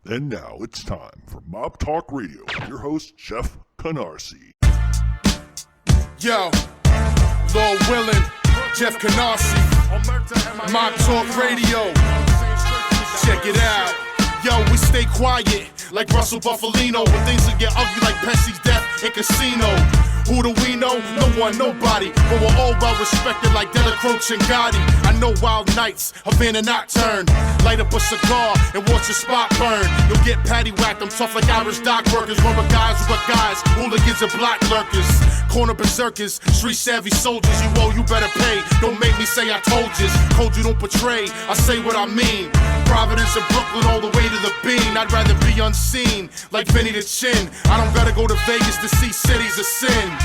And now it's time for Mob Talk Radio with your host, Jeff Canarsie. Yo, Lord Willin, Jeff Canarsie, Mob Talk Radio. Check it out. Yo, we stay quiet like Russell Buffalino when things will get ugly like Pepsi's death in Casino. Who do we know? No one, nobody. But we're all well respected like Della Croce and Gotti. I know wild nights, Havana nocturne. Light up a cigar and watch your spot burn. You'll get patty whacked, I'm tough like Irish dock workers. Run with guys, hooligans and block lurkers. Corner berserkers, street savvy soldiers. You better pay. Don't make me say I told you. Code you don't betray, I say what I mean. Providence and Brooklyn all the way to the Bean. I'd rather be unseen, like Vinny the Chin. I don't gotta go to Vegas to see cities of sin.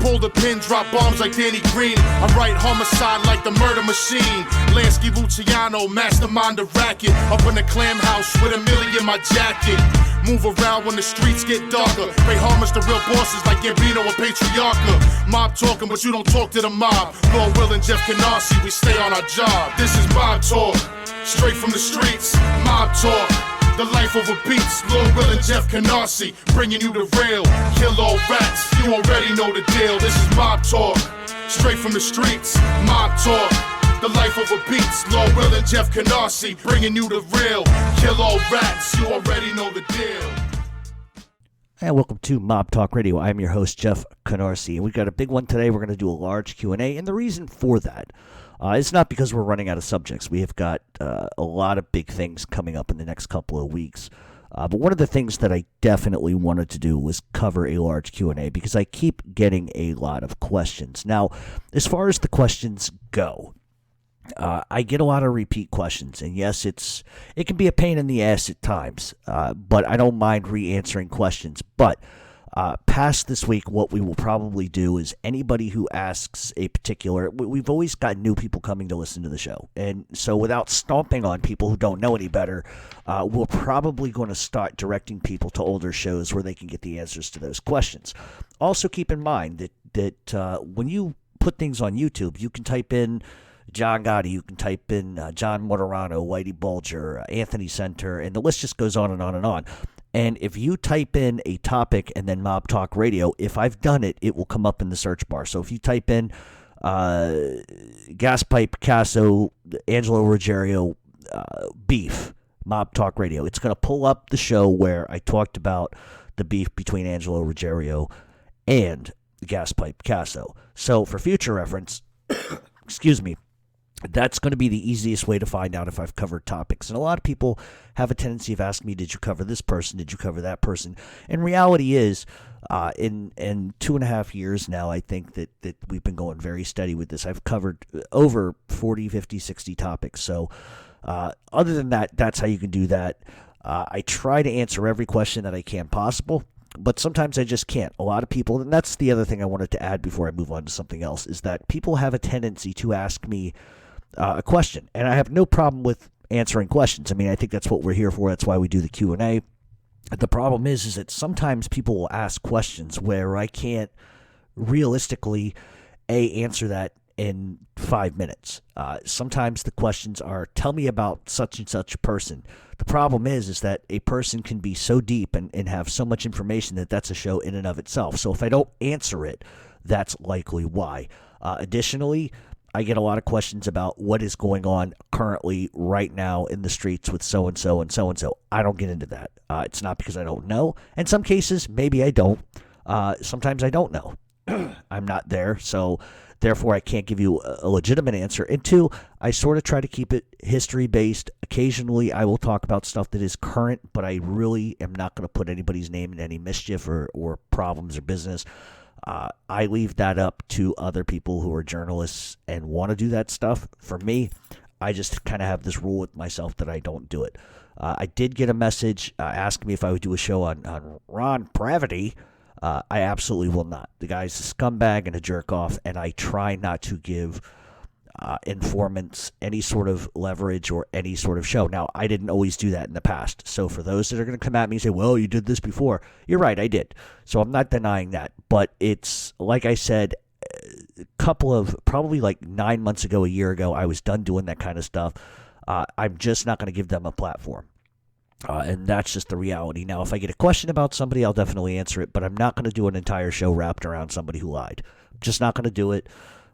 Pull the pin, drop bombs like Danny Green. I write homicide like the murder machine. Lansky Luciano, mastermind the racket. Up in the clam house with a million in my jacket. Move around when the streets get darker. Pay homage to real bosses like Gambino and Patriarcha. Mob talking, but you don't talk to the mob. Lord Will and Jeff Canarsie, we stay on our job. This is Mob Talk, straight from the streets. Mob Talk, the life over beats. Lord Will and Jeff Canarsie, bringing you the real. Kill all rats, you already know the deal. This is Mob Talk, straight from the streets. Mob Talk, the life over beats. Lord Will and Jeff Canarsie, bringing you the real. Kill all rats, you already know the deal. And welcome to Mob Talk Radio. I'm your host, Jeff Canarsie, and we've got a big one today. We're going to do a large Q&A, and the reason for that it's not because we're running out of subjects. We have got a lot of big things coming up in the next couple of weeks. But one of the things that I definitely wanted to do was cover a large Q&A because I keep getting a lot of questions. Now, as far as the questions go, I get a lot of repeat questions, and yes, it can be a pain in the ass at times, but I don't mind re-answering questions. But past this week, what we will probably do is anybody who asks a particular, we've always got new people coming to listen to the show, and so without stomping on people who don't know any better, we're probably going to start directing people to older shows where they can get the answers to those questions. Also, keep in mind that when you put things on YouTube, you can type in John Gotti, you can type in John Mortorano, Whitey Bulger, Anthony Center, and the list just goes on and on and on. And if you type in a topic and then Mob Talk Radio, if I've done it, it will come up in the search bar. So if you type in Gas Pipe, Picasso, Angelo Ruggiero, beef, Mob Talk Radio, it's going to pull up the show where I talked about the beef between Angelo Ruggiero and Gas Pipe Picasso. So for future reference, excuse me, that's going to be the easiest way to find out if I've covered topics. And a lot of people have a tendency of asking me, did you cover this person? Did you cover that person? And reality is, in 2.5 years now, I think that we've been going very steady with this. I've covered over 40, 50, 60 topics. So other than that, that's how you can do that. I try to answer every question that I can possible, but sometimes I just can't. A lot of people, and that's the other thing I wanted to add before I move on to something else, is that people have a tendency to ask me a question, and I have no problem with answering questions. I mean, I think that's what we're here for. That's why we do the Q&A. The problem is that sometimes people will ask questions where I can't realistically answer that in 5 minutes. Sometimes the questions are, tell me about such and such a person. The problem is that a person can be so deep and have so much information that that's a show in and of itself. So if I don't answer it, that's likely why. Additionally, I get a lot of questions about what is going on currently right now in the streets with so-and-so and so-and-so. I don't get into that. It's not because I don't know. In some cases, maybe I don't. Sometimes I don't know. I'm not there, so therefore I can't give you a legitimate answer. And two, I sort of try to keep it history-based. Occasionally, I will talk about stuff that is current, but I really am not going to put anybody's name in any mischief or problems or business. I leave that up to other people who are journalists and want to do that stuff. For me, I just kind of have this rule with myself that I don't do it. I did get a message asking me if I would do a show on Ron Pravity. I absolutely will not. The guy's a scumbag and a jerk off, and I try not to give informants any sort of leverage or any sort of show. Now, I didn't always do that in the past. So for those that are going to come at me and say, well, you did this before, you're right, I did. So I'm not denying that. But it's, like I said, a couple of, probably like 9 months ago, a year ago, I was done doing that kind of stuff. I'm just not going to give them a platform. And that's just the reality. Now, if I get a question about somebody, I'll definitely answer it, but I'm not going to do an entire show wrapped around somebody who lied. Just not going to do it.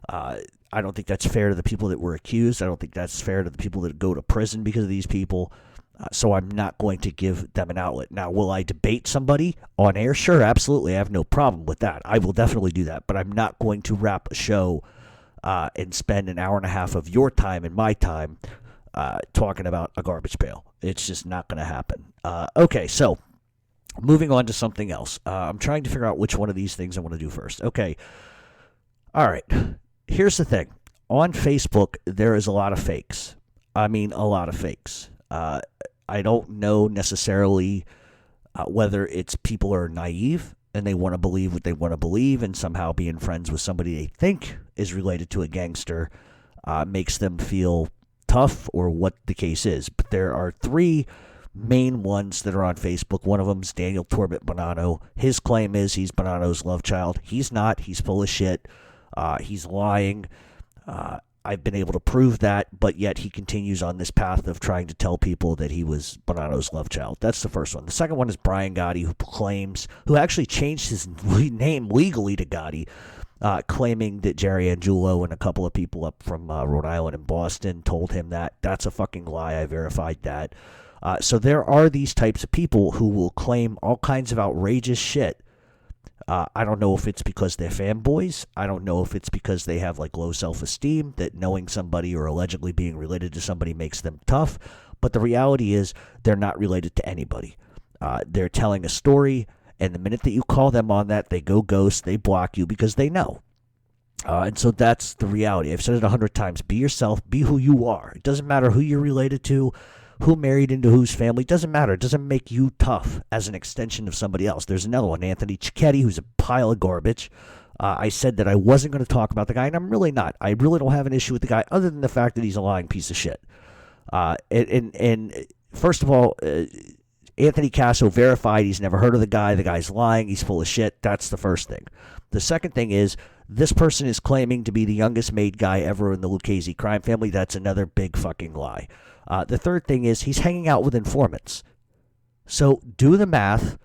I don't think that's fair to the people that were accused. I don't think that's fair to the people that go to prison because of these people. So I'm not going to give them an outlet. Now, will I debate somebody on air? Sure, absolutely. I have no problem with that. I will definitely do that. But I'm not going to wrap a show and spend an hour and a half of your time and my time talking about a garbage pail. It's just not going to happen. Okay, so moving on to something else. I'm trying to figure out which one of these things I want to do first. Okay. All right. Here's the thing. On Facebook, there is a lot of fakes. I mean, a lot of fakes. I don't know necessarily whether it's people are naive and they want to believe what they want to believe, and somehow being friends with somebody they think is related to a gangster makes them feel tough, or what the case is. But there are three main ones that are on Facebook. One of them is Daniel Torbett Bonanno. His claim is he's Bonanno's love child. He's not. He's full of shit. He's lying. I've been able to prove that, but yet he continues on this path of trying to tell people that he was Bonanno's love child. That's the first one. The second one is Brian Gotti, who actually changed his name legally to Gotti, claiming that Jerry Angiulo and a couple of people up from Rhode Island and Boston told him that. That's a fucking lie. I verified that. So there are these types of people who will claim all kinds of outrageous shit. I don't know if it's because they're fanboys. I don't know if it's because they have like low self-esteem, that knowing somebody or allegedly being related to somebody makes them tough. But the reality is they're not related to anybody. They're telling a story, and the minute that you call them on that, they go ghost, they block you because they know. And so that's the reality. I've said it 100 times. Be yourself. Be who you are. It doesn't matter who you're related to, who married into whose family. It doesn't matter. It doesn't make you tough as an extension of somebody else. There's another one, Anthony Cicchetti, who's a pile of garbage. I said that I wasn't going to talk about the guy, and I'm really not. I really don't have an issue with the guy other than the fact that he's a lying piece of shit. And first of all, Anthony Casso verified he's never heard of the guy. The guy's lying. He's full of shit. That's the first thing. The second thing is this person is claiming to be the youngest made guy ever in the Lucchese Crime Family. That's another big fucking lie. The third thing is he's hanging out with informants. So do the math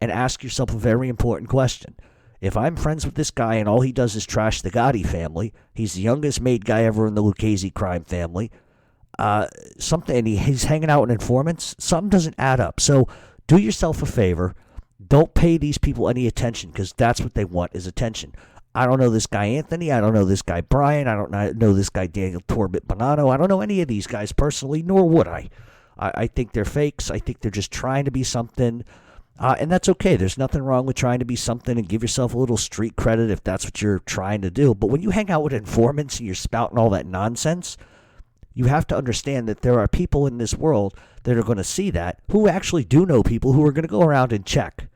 and ask yourself a very important question. If I'm friends with this guy and all he does is trash the Gotti family, he's the youngest made guy ever in the Lucchese Crime Family, and he's hanging out with informants, something doesn't add up. So do yourself a favor. Don't pay these people any attention, because that's what they want, is attention. I don't know this guy Anthony. I don't know this guy Brian. I don't know this guy Daniel Torbett Bonanno. I don't know any of these guys personally, nor would I. I think they're fakes. I think they're just trying to be something. And that's okay. There's nothing wrong with trying to be something and give yourself a little street credit if that's what you're trying to do. But when you hang out with informants and you're spouting all that nonsense, you have to understand that there are people in this world that are going to see that, who actually do know people who are going to go around and check.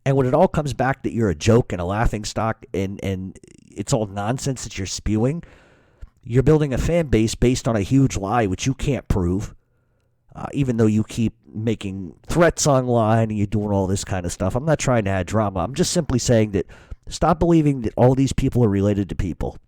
And when it all comes back that you're a joke and a laughing stock and it's all nonsense that you're spewing, you're building a fan base based on a huge lie which you can't prove, even though you keep making threats online and you're doing all this kind of stuff. I'm not trying to add drama. I'm just simply saying that stop believing that all these people are related to people,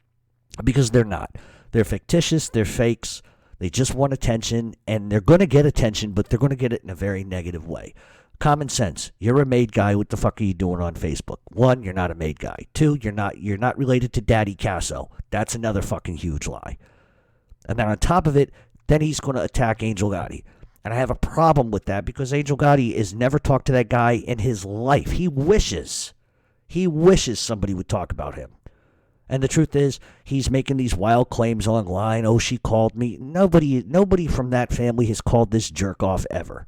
because they're not. They're fictitious. They're fakes. They just want attention, and they're going to get attention, but they're going to get it in a very negative way. Common sense. You're a made guy. What the fuck are you doing on Facebook? 1, you're not a made guy. 2, you're not related to Daddy Casso. That's another fucking huge lie. And then on top of it, then he's going to attack Angel Gotti. And I have a problem with that, because Angel Gotti has never talked to that guy in his life. He wishes somebody would talk about him. And the truth is, he's making these wild claims online. Oh, she called me. Nobody from that family has called this jerk off ever.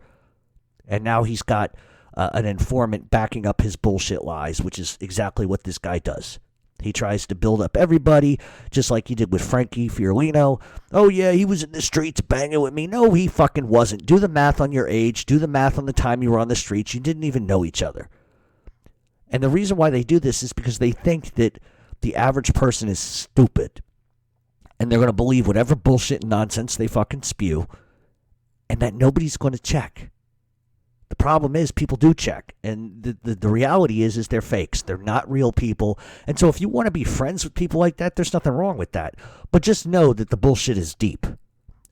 And now he's got an informant backing up his bullshit lies, which is exactly what this guy does. He tries to build up everybody, just like he did with Frankie Fiorino. Oh, yeah, he was in the streets banging with me. No, he fucking wasn't. Do the math on your age. Do the math on the time you were on the streets. You didn't even know each other. And the reason why they do this is because they think that the average person is stupid. And they're going to believe whatever bullshit and nonsense they fucking spew. And that nobody's going to check. The problem is people do check, and the reality is they're fakes. They're not real people. And so if you want to be friends with people like that, there's nothing wrong with that. But just know that the bullshit is deep,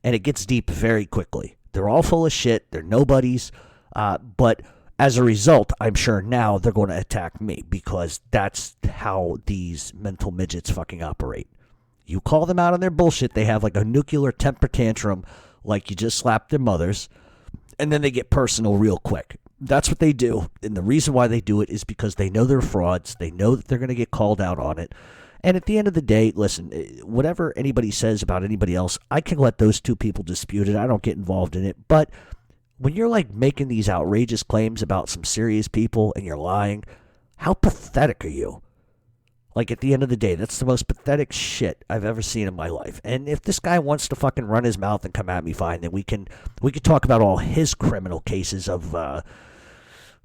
and it gets deep very quickly. They're all full of shit. They're nobodies. But as a result, I'm sure now they're going to attack me because that's how these mental midgets fucking operate. You call them out on their bullshit, they have like a nuclear temper tantrum like you just slapped their mothers, and then they get personal real quick. That's what they do, and the reason why they do it is because they know they're frauds. They know that they're going to get called out on it. And at the end of the day, listen, whatever anybody says about anybody else, I can let those two people dispute it. I don't get involved in it. But when you're like making these outrageous claims about some serious people and you're lying, how pathetic are you? Like, at the end of the day, that's the most pathetic shit I've ever seen in my life. And if this guy wants to fucking run his mouth and come at me, fine, then we can talk about all his criminal cases of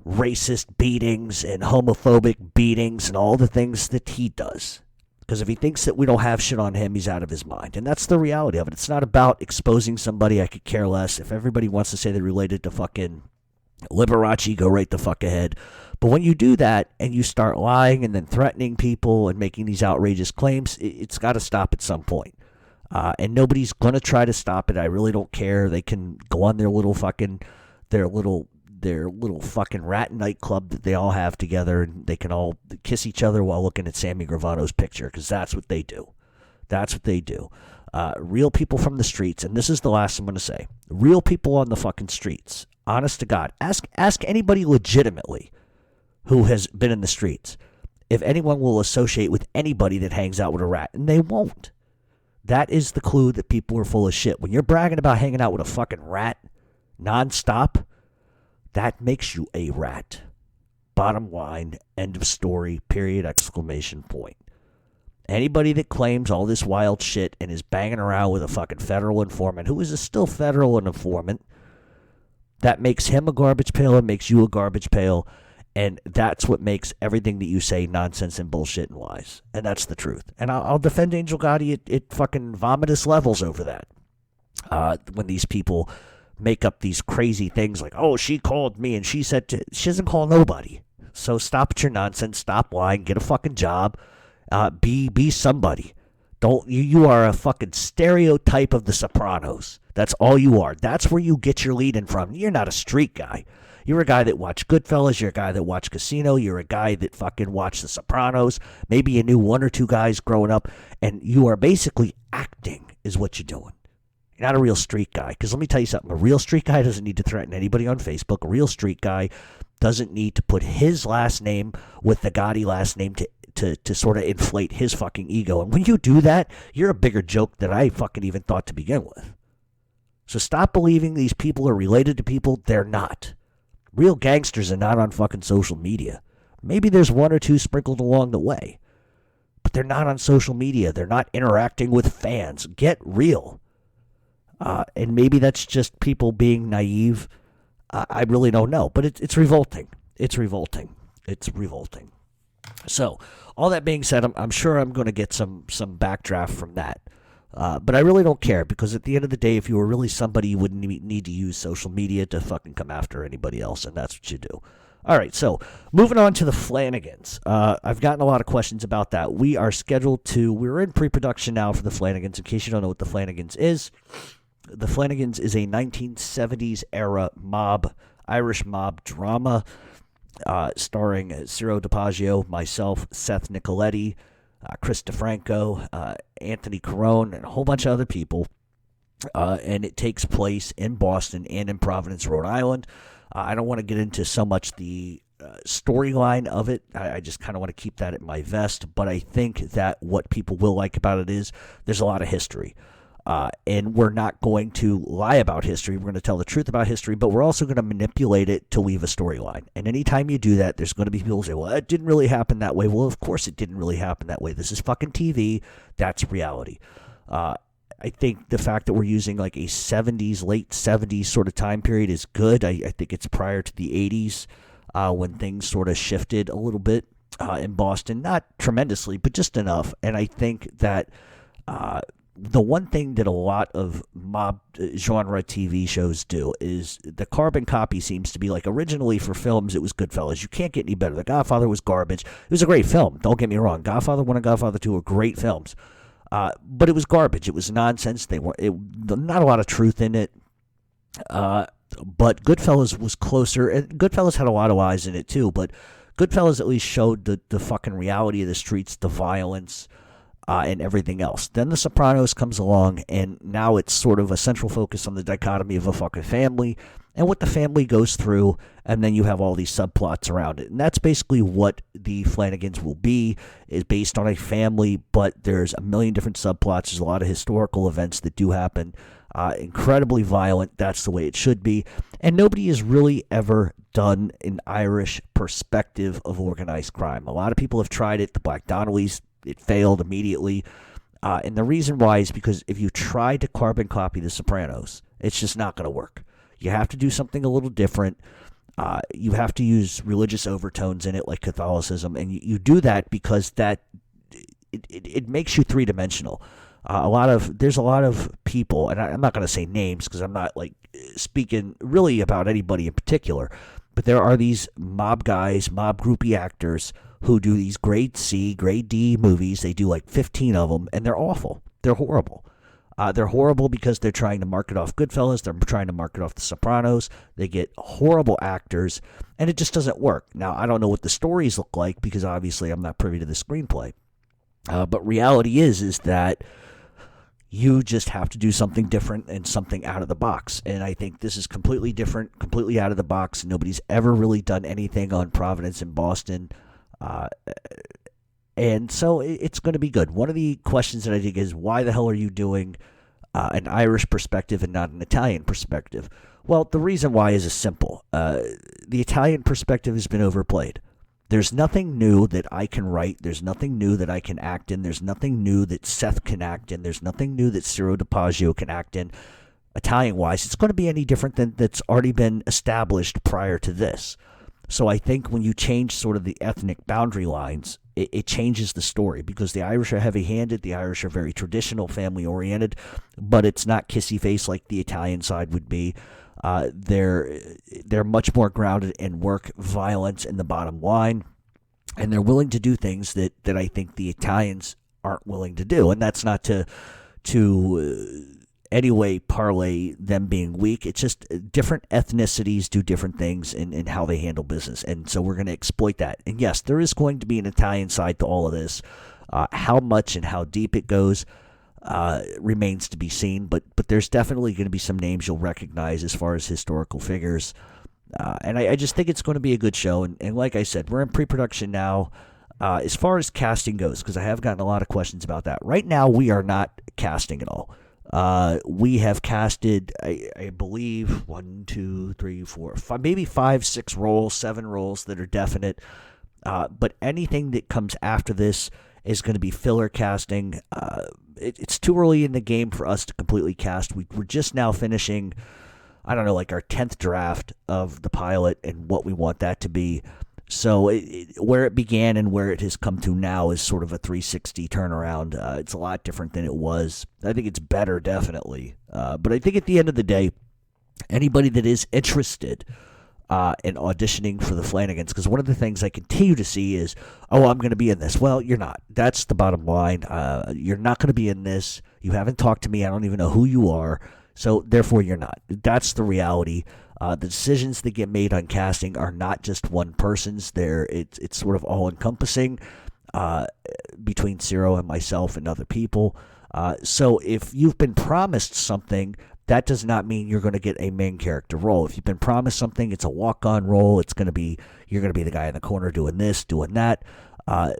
racist beatings and homophobic beatings and all the things that he does. Because if he thinks that we don't have shit on him, he's out of his mind. And that's the reality of it. It's not about exposing somebody. I could care less. If everybody wants to say they're related to fucking Liberace, go right the fuck ahead. But when you do that and you start lying and then threatening people and making these outrageous claims, it's got to stop at some point. And nobody's going to try to stop it. I really don't care. They can go on their little fucking rat nightclub that they all have together, and they can all kiss each other while looking at Sammy Gravano's picture, because that's what they do. That's what they do. Real people from the streets, and this is the last I'm going to say. Real people on the fucking streets. Honest to God. Ask anybody legitimately who has been in the streets if anyone will associate with anybody that hangs out with a rat, and they won't. That is the clue that people are full of shit. When you're bragging about hanging out with a fucking rat nonstop, that makes you a rat. Bottom line, end of story, period, exclamation point. Anybody that claims all this wild shit and is banging around with a fucking federal informant, who is a still federal informant, that makes him a garbage pail and makes you a garbage pail. And that's what makes everything that you say nonsense and bullshit and lies. And that's the truth. And I'll defend Angel Gotti at fucking vomitous levels over that. When these people make up these crazy things like, oh, she called me and she said she doesn't call nobody. So stop at your nonsense. Stop lying. Get a fucking job. Be somebody. You are a fucking stereotype of the Sopranos. That's all you are. That's where you get your lead-in from. You're not a street guy. You're a guy that watched Goodfellas. You're a guy that watched Casino. You're a guy that fucking watched The Sopranos. Maybe you knew one or two guys growing up. And you are basically acting is what you're doing. You're not a real street guy. Because let me tell you something. A real street guy doesn't need to threaten anybody on Facebook. A real street guy doesn't need to put his last name with the Gotti last name to sort of inflate his fucking ego. And when you do that, you're a bigger joke than I fucking even thought to begin with. So stop believing these people are related to people. They're not. Real gangsters are not on fucking social media. Maybe there's one or two sprinkled along the way. But they're not on social media. They're not interacting with fans. Get real. And maybe that's just people being naive. I really don't know. But it's revolting. It's revolting. It's revolting. So, all that being said, I'm sure I'm going to get some backdraft from that. But I really don't care, because at the end of the day, if you were really somebody, you wouldn't need to use social media to fucking come after anybody else, and that's what you do. All right, so moving on to the Flanagans. I've gotten a lot of questions about that. We're in pre-production now for the Flanagans. In case you don't know what the Flanagans is, the Flanagans is a 1970s era Irish mob drama, starring Ciro DiPaggio, myself, Seth Nicoletti, Chris DeFranco, Anthony Carone, and a whole bunch of other people. And it takes place in Boston and in Providence, Rhode Island. I don't want to get into so much the storyline of it. I just kind of want to keep that at my vest. But I think that what people will like about it is there's a lot of history. And we're not going to lie about history. We're going to tell the truth about history, but we're also going to manipulate it to weave a storyline. And anytime you do that, there's going to be people who say, well, it didn't really happen that way. Well, of course it didn't really happen that way. This is fucking TV. That's reality. I think the fact that we're using like a 70s, late 70s sort of time period is good. I think it's prior to the 80s when things sort of shifted a little bit in Boston. Not tremendously, but just enough. And I think that the one thing that a lot of mob genre TV shows do is the carbon copy seems to be like, originally for films, it was Goodfellas. You can't get any better. The Godfather was garbage. It was a great film. Don't get me wrong. Godfather 1 and Godfather 2 were great films. But it was garbage. It was nonsense. Not a lot of truth in it. But Goodfellas was closer, and Goodfellas had a lot of lies in it too, but Goodfellas at least showed the fucking reality of the streets, the violence, and everything else. Then The Sopranos comes along, and now it's sort of a central focus on the dichotomy of a fucking family and what the family goes through, and then you have all these subplots around it. And that's basically what the Flanagans will be, is based on a family, but there's a million different subplots. There's a lot of historical events that do happen. Incredibly violent. That's the way it should be. And nobody has really ever done an Irish perspective of organized crime. A lot of people have tried it. The Black Donnellys, it failed immediately. And the reason why is because if you try to carbon copy The Sopranos, it's just not going to work. You have to do something a little different. You have to use religious overtones in it, like Catholicism. And you do that because it makes you three-dimensional. There's a lot of people, and I'm not going to say names because I'm not like speaking really about anybody in particular, but there are these mob guys, mob groupie actors who do these grade C, grade D movies. They do like 15 of them, and they're awful. They're horrible. They're horrible because they're trying to market off Goodfellas. They're trying to market off The Sopranos. They get horrible actors, and it just doesn't work. Now, I don't know what the stories look like because obviously I'm not privy to the screenplay. But reality is that you just have to do something different and something out of the box. And I think this is completely different, completely out of the box. Nobody's ever really done anything on Providence and Boston. And so it's going to be good. One of the questions that I think is, why the hell are you doing an Irish perspective and not an Italian perspective? Well, the reason why is simple. The Italian perspective has been overplayed. There's nothing new that I can write. There's nothing new that I can act in. There's nothing new that Seth can act in. There's nothing new that Ciro DiPaggio can act in. Italian-wise, it's going to be any different than that's already been established prior to this. So I think when you change sort of the ethnic boundary lines, it changes the story, because the Irish are heavy-handed, the Irish are very traditional, family-oriented, but it's not kissy-face like the Italian side would be. They're much more grounded in work, violence, and the bottom line, and they're willing to do things that I think the Italians aren't willing to do, and that's not to anyway parlay them being weak. It's just different ethnicities do different things in how they handle business, and so we're going to exploit that. And yes, there is going to be an Italian side to all of this. How much and how deep it goes remains to be seen, but there's definitely going to be some names you'll recognize as far as historical figures, and I just think it's going to be a good show. And like I said, we're in pre-production now. As far as casting goes, because I have gotten a lot of questions about that. Right now, we are not casting at all. We have casted, I believe, 1, 2, 3, 4, 5, maybe 5, 6 roles, 7 roles that are definite. But anything that comes after this is going to be filler casting. It's too early in the game for us to completely cast. We're just now finishing, I don't know, like our 10th draft of the pilot and what we want that to be. So where it began and where it has come to now is sort of a 360 turnaround. It's a lot different than it was. I think it's better, definitely. But I think at the end of the day, anybody that is interested in auditioning for the Flanagans, because one of the things I continue to see is, oh, I'm going to be in this. Well, you're not. That's the bottom line. You're not going to be in this. You haven't talked to me. I don't even know who you are. So therefore, you're not. That's the reality. The decisions that get made on casting are not just one person's. It's sort of all-encompassing between Ciro and myself and other people. So if you've been promised something, that does not mean you're going to get a main character role. If you've been promised something, it's a walk-on role. You're going to be the guy in the corner doing this, doing that.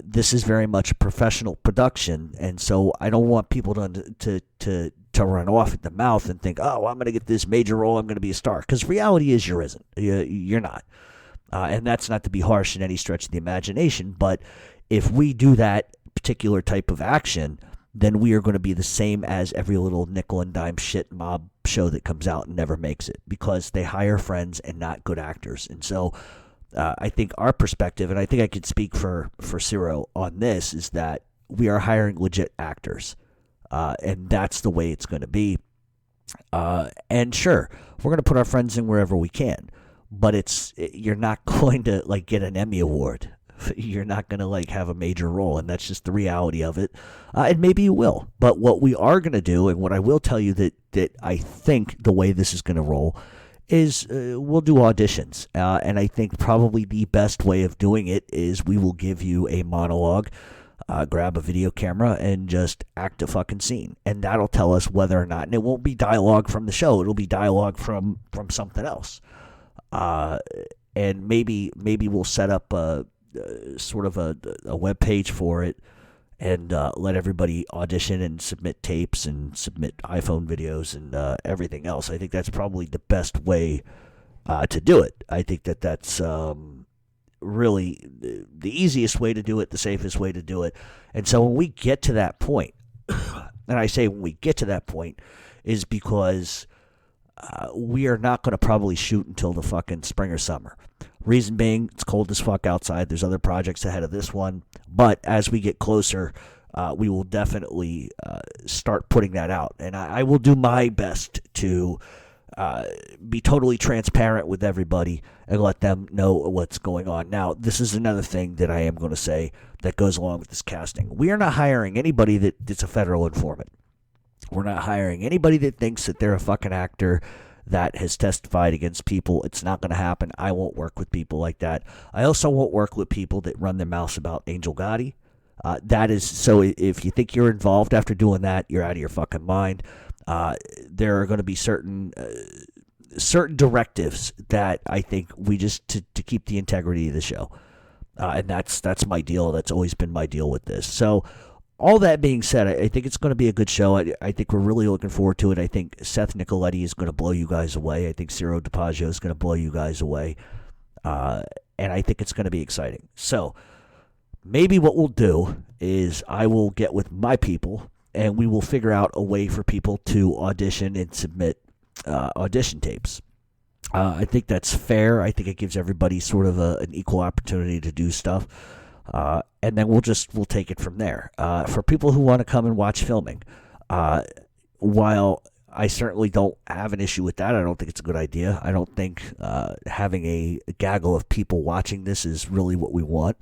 This is very much a professional production, and so I don't want people to run off at the mouth and think, oh, I'm going to get this major role, I'm going to be a star. Because reality is you're not. And that's not to be harsh in any stretch of the imagination, but if we do that particular type of action, then we are going to be the same as every little nickel and dime shit mob show that comes out and never makes it, because they hire friends and not good actors. And so I think our perspective, and I think I could speak for Ciro on this, is that we are hiring legit actors. And that's the way it's going to be. And sure, we're going to put our friends in wherever we can, but you're not going to like get an Emmy Award. You're not going to like have a major role, and that's just the reality of it. And maybe you will, but what we are going to do, and what I will tell you that I think the way this is going to roll is we'll do auditions. And I think probably the best way of doing it is we will give you a monologue, grab a video camera, and just act a fucking scene. And that'll tell us whether or not, and it won't be dialogue from the show, it'll be dialogue from something else. And maybe we'll set up a sort of a web page for it, and let everybody audition and submit tapes and submit iPhone videos and everything else. I think that's probably the best way to do it. I think that's really the easiest way to do it, the safest way to do it. And so when we get to that point, and I say when we get to that point, is because we are not going to probably shoot until the fucking spring or summer. Reason being, it's cold as fuck outside. There's other projects ahead of this one. But as we get closer, we will definitely start putting that out. And I will do my best to be totally transparent with everybody and let them know what's going on. Now, this is another thing that I am going to say that goes along with this casting. We are not hiring anybody that's a federal informant. We're not hiring anybody that thinks that they're a fucking actor that has testified against people. It's not going to happen. I won't work with people like that. I also won't work with people that run their mouths about Angel Gotti. That is, so if you think you're involved after doing that, you're out of your fucking mind. There are going to be certain directives that I think we just, to keep the integrity of the show. And that's my deal. That's always been my deal with this. So, all that being said, I think it's going to be a good show. I think we're really looking forward to it. I think Seth Nicoletti is going to blow you guys away. I think Ciro DiPaggio is going to blow you guys away. And I think it's going to be exciting. So maybe what we'll do is I will get with my people and we will figure out a way for people to audition and submit audition tapes. I think that's fair. I think it gives everybody sort of an equal opportunity to do stuff. And then we'll take it from there. For people who want to come and watch filming, while I certainly don't have an issue with that, I don't think it's a good idea. I don't think having a gaggle of people watching this is really what we want.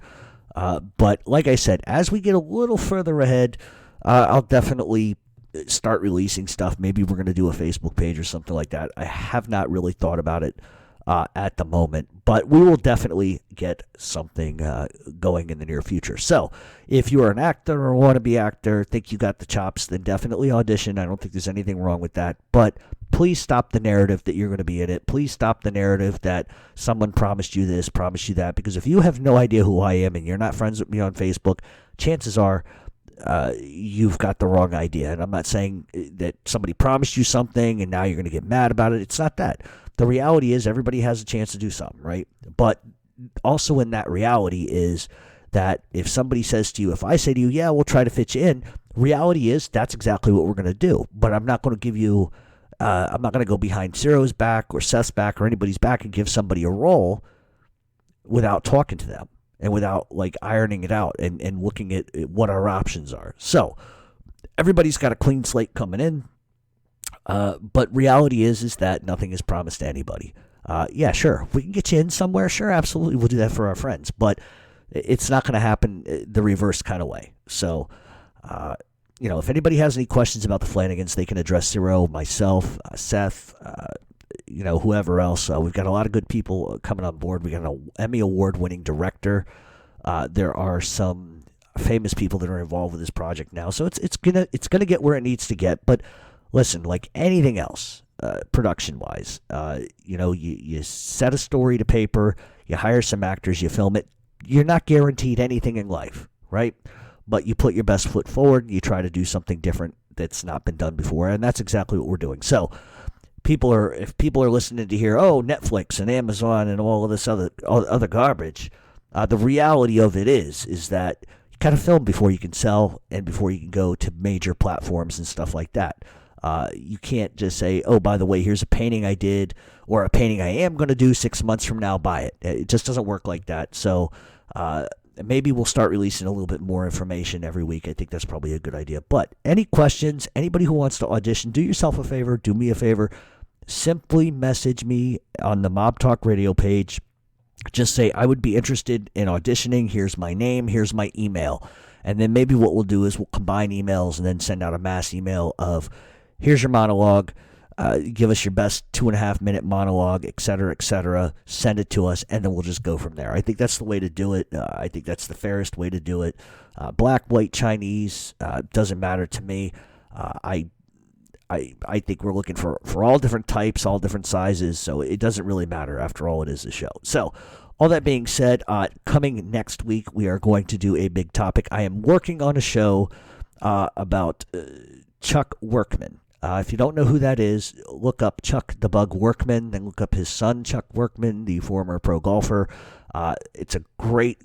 But like I said, as we get a little further ahead, I'll definitely start releasing stuff. Maybe we're going to do a Facebook page or something like that. I have not really thought about it at the moment, but we will definitely get something going in the near future. So if you are an actor or want to be actor, think you got the chops, then definitely audition. I don't think there's anything wrong with that, but please stop the narrative that you're going to be in it. Please stop the narrative that someone promised you this, promised you that, because if you have no idea who I am and you're not friends with me on Facebook, chances are you've got the wrong idea. And I'm not saying that somebody promised you something and now you're going to get mad about it. It's not that. The reality is everybody has a chance to do something, right? But also in that reality is that if somebody says to you, if I say to you, yeah, we'll try to fit you in, reality is that's exactly what we're going to do. But I'm not going to give you, I'm not going to go behind Ciro's back or Seth's back or anybody's back and give somebody a role without talking to them and without like ironing it out and looking at what our options are. So everybody's got a clean slate coming in. But reality is that nothing is promised to anybody. Yeah, sure. We can get you in somewhere. Sure, absolutely. We'll do that for our friends. But it's not going to happen the reverse kind of way. So, if anybody has any questions about the Flanagans, they can address Ciro, myself, Seth, whoever else. We've got a lot of good people coming on board. We got an Emmy Award-winning director. There are some famous people that are involved with this project now. So it's gonna get where it needs to get. But listen, like anything else, production-wise, you set a story to paper, you hire some actors, you film it. You're not guaranteed anything in life, right? But you put your best foot forward, you try to do something different that's not been done before, and that's exactly what we're doing. So, if people are listening to hear, oh, Netflix and Amazon and all of this other garbage, the reality of it is that you got to film before you can sell and before you can go to major platforms and stuff like that. You can't just say, oh, by the way, here's a painting I did or a painting I am going to do 6 months from now, buy it. It just doesn't work like that. So maybe we'll start releasing a little bit more information every week. I think that's probably a good idea. But any questions, anybody who wants to audition, do yourself a favor, do me a favor. Simply message me on the Mob Talk Radio page. Just say, I would be interested in auditioning. Here's my name. Here's my email. And then maybe what we'll do is we'll combine emails and then send out a mass email of, here's your monologue. Give us your best 2.5-minute monologue, et cetera, send it to us, and then we'll just go from there. I think that's the way to do it. I think that's the fairest way to do it. Black, white, Chinese, doesn't matter to me. I think we're looking for all different types, all different sizes, so it doesn't really matter. After all, it is a show. So, all that being said, coming next week, we are going to do a big topic. I am working on a show about Chuck Workman. If you don't know who that is, look up Chuck the Bug Workman, then look up his son, Chuck Workman, the former pro golfer. It's a great,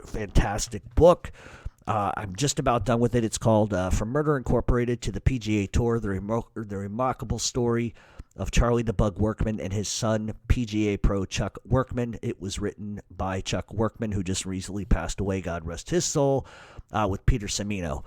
fantastic book. I'm just about done with it. It's called From Murder Incorporated to the PGA Tour, the remarkable story of Charlie the Bug Workman and his son, PGA pro Chuck Workman. It was written by Chuck Workman, who just recently passed away, God rest his soul, with Peter Cimino.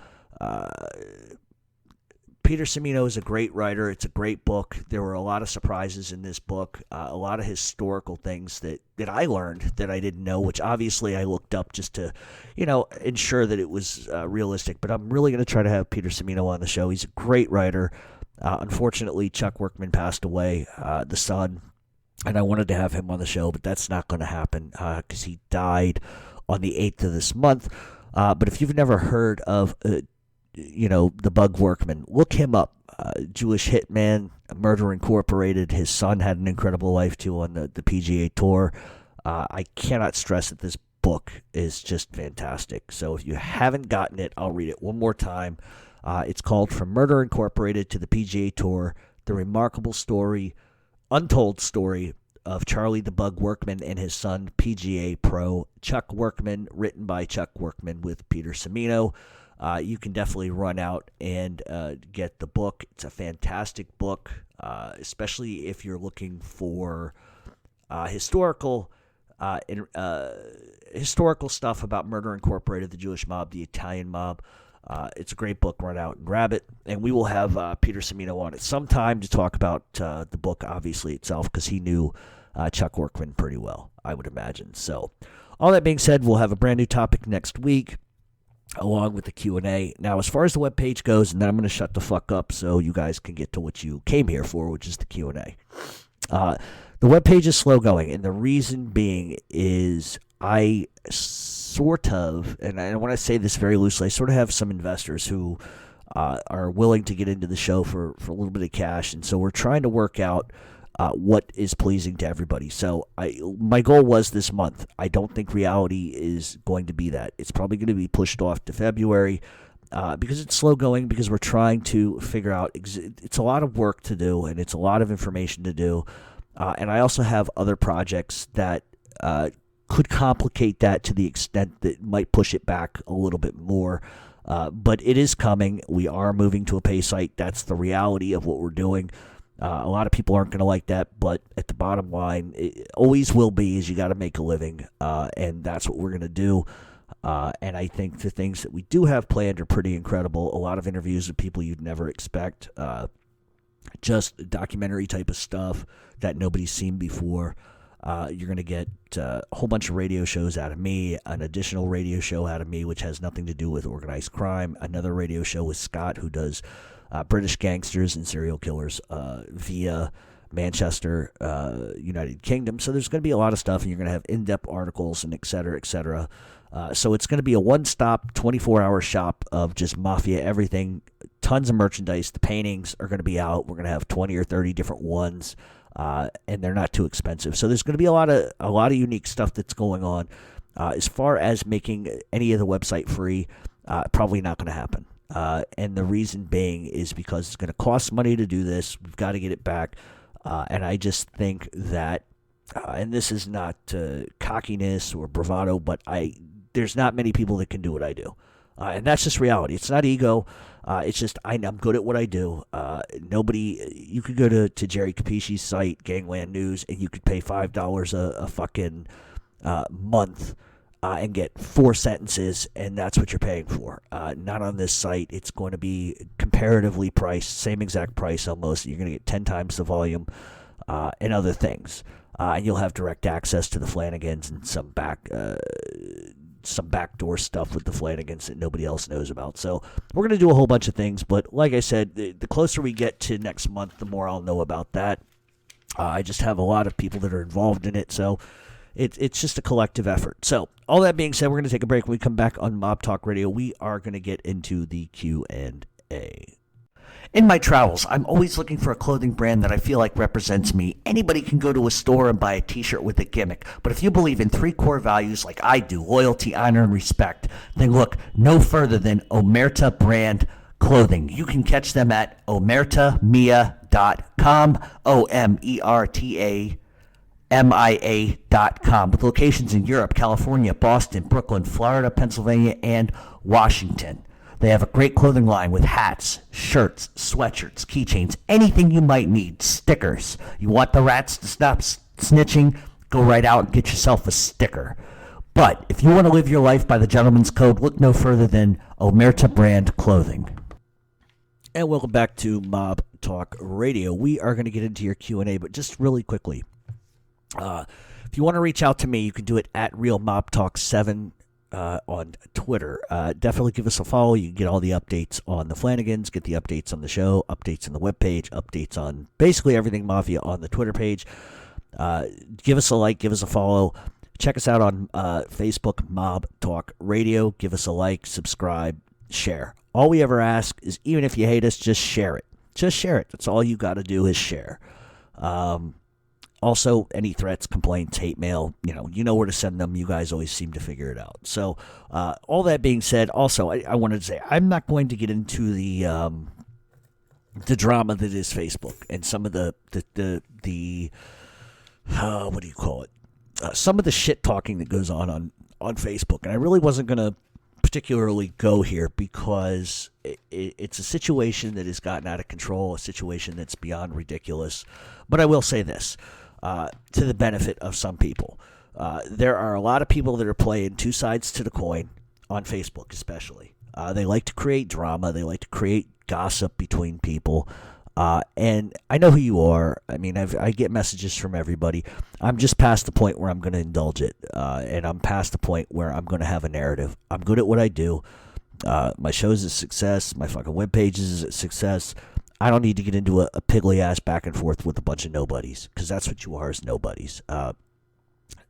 Peter Cimino is a great writer. It's a great book. There were a lot of surprises in this book, a lot of historical things that I learned that I didn't know, which obviously I looked up just to, ensure that it was realistic. But I'm really going to try to have Peter Cimino on the show. He's a great writer. Unfortunately, Chuck Workman passed away, the son, and I wanted to have him on the show, but that's not going to happen because he died on the 8th of this month. But if you've never heard of the Bug Workman, look him up. Jewish hitman, Murder Incorporated. His son had an incredible life too on the PGA Tour. I cannot stress that this book is just fantastic. So if you haven't gotten it, I'll read it one more time. It's called From Murder Incorporated to the PGA Tour, the remarkable story, untold story of Charlie the Bug Workman and his son, PGA pro Chuck Workman, written by Chuck Workman with Peter Cimino. You can definitely run out and get the book. It's a fantastic book, especially if you're looking for historical stuff about Murder Incorporated, the Jewish mob, the Italian mob. It's a great book. Run out and grab it. And we will have Peter Cimino on at some time to talk about the book, obviously, itself, because he knew Chuck Workman pretty well, I would imagine. So, all that being said, we'll have a brand new topic next week, along with the Q&A. Now, as far as the webpage goes, and then I'm going to shut the fuck up so you guys can get to what you came here for, which is the Q&A. The webpage is slow going, and the reason being is I sort of, and when I say this very loosely, I sort of have some investors who are willing to get into the show for a little bit of cash, and so we're trying to work out what is pleasing to everybody. So my goal was this month. I don't think reality is going to be that. It's probably going to be pushed off to February because it's slow going, because we're trying to figure out, it's a lot of work to do, and it's a lot of information to do. And I also have other projects that could complicate that to the extent that might push it back a little bit more. But it is coming. We are moving to a pay site. That's the reality of what we're doing. A lot of people aren't going to like that, but at the bottom line, it always will be, is you got to make a living, and that's what we're going to do. And I think the things that we do have planned are pretty incredible. A lot of interviews with people you'd never expect, just documentary type of stuff that nobody's seen before. You're going to get a whole bunch of radio shows out of me, an additional radio show out of me, which has nothing to do with organized crime, another radio show with Scott, who does British gangsters and serial killers via Manchester, United Kingdom. So there's going to be a lot of stuff, and you're going to have in-depth articles and et cetera, et cetera. So it's going to be a one-stop, 24-hour shop of just mafia everything, tons of merchandise. The paintings are going to be out. We're going to have 20 or 30 different ones, and they're not too expensive. So there's going to be a lot of unique stuff that's going on. As far as making any of the website free, probably not going to happen. And the reason being is because it's going to cost money to do this. We've got to get it back. And I just think that, and this is not cockiness or bravado, but there's not many people that can do what I do. And that's just reality. It's not ego. It's just I'm good at what I do. You could go to Jerry Capisci's site, Gangland News, and you could pay $5 a fucking month and get 4 sentences, and that's what you're paying for. Not on this site. It's going to be comparatively priced, same exact price almost. You're going to get 10 times the volume and other things. And you'll have direct access to the Flanagans and some some backdoor stuff with the Flanagans that nobody else knows about. So we're going to do a whole bunch of things, but like I said, the closer we get to next month, the more I'll know about that. I just have a lot of people that are involved in it, so it's just a collective effort. So all that being said, we're going to take a break. When we come back on Mob Talk Radio, we are going to get into the Q&A. In my travels, I'm always looking for a clothing brand that I feel like represents me. Anybody can go to a store and buy a t-shirt with a gimmick, but if you believe in 3 core values like I do, loyalty, honor, and respect, then look no further than Omerta Brand Clothing. You can catch them at omertamia.com, OMERTAMIA.com, with locations in Europe, California, Boston, Brooklyn, Florida, Pennsylvania, and Washington. They have a great clothing line with hats, shirts, sweatshirts, keychains, anything you might need, stickers. You want the rats to stop snitching? Go right out and get yourself a sticker. But if you want to live your life by the gentleman's code, look no further than Omerta Brand Clothing. And welcome back to Mob Talk Radio. We are going to get into your Q&A, but just really quickly. If you want to reach out to me, you can do it at RealMobTalk7 on Twitter. Definitely give us a follow. You can get all the updates on the Flanagans, get the updates on the show, updates on the webpage, updates on basically everything Mafia on the Twitter page. Give us a like, give us a follow. Check us out on Facebook, Mob Talk Radio. Give us a like, subscribe, share. All we ever ask is, even if you hate us, just share it. Just share it. That's all you got to do is share. Also, any threats, complaints, hate mail, you know where to send them. You guys always seem to figure it out. So, all that being said, also, I wanted to say, I'm not going to get into the drama that is Facebook and some of the what do you call it? Some of the shit talking that goes on Facebook. And I really wasn't going to particularly go here because it's a situation that has gotten out of control, a situation that's beyond ridiculous. But I will say this. To the benefit of some people. There are a lot of people that are playing two sides to the coin on Facebook especially. They like to create drama. They like to create gossip between people. And I know who you are. I mean, I get messages from everybody. I'm just past the point where I'm going to indulge it. And I'm past the point where I'm going to have a narrative. I'm good at what I do. My show's a success. My fucking webpage is a success. I don't need to get into a piggly-ass back and forth with a bunch of nobodies, because that's what you are, is nobodies.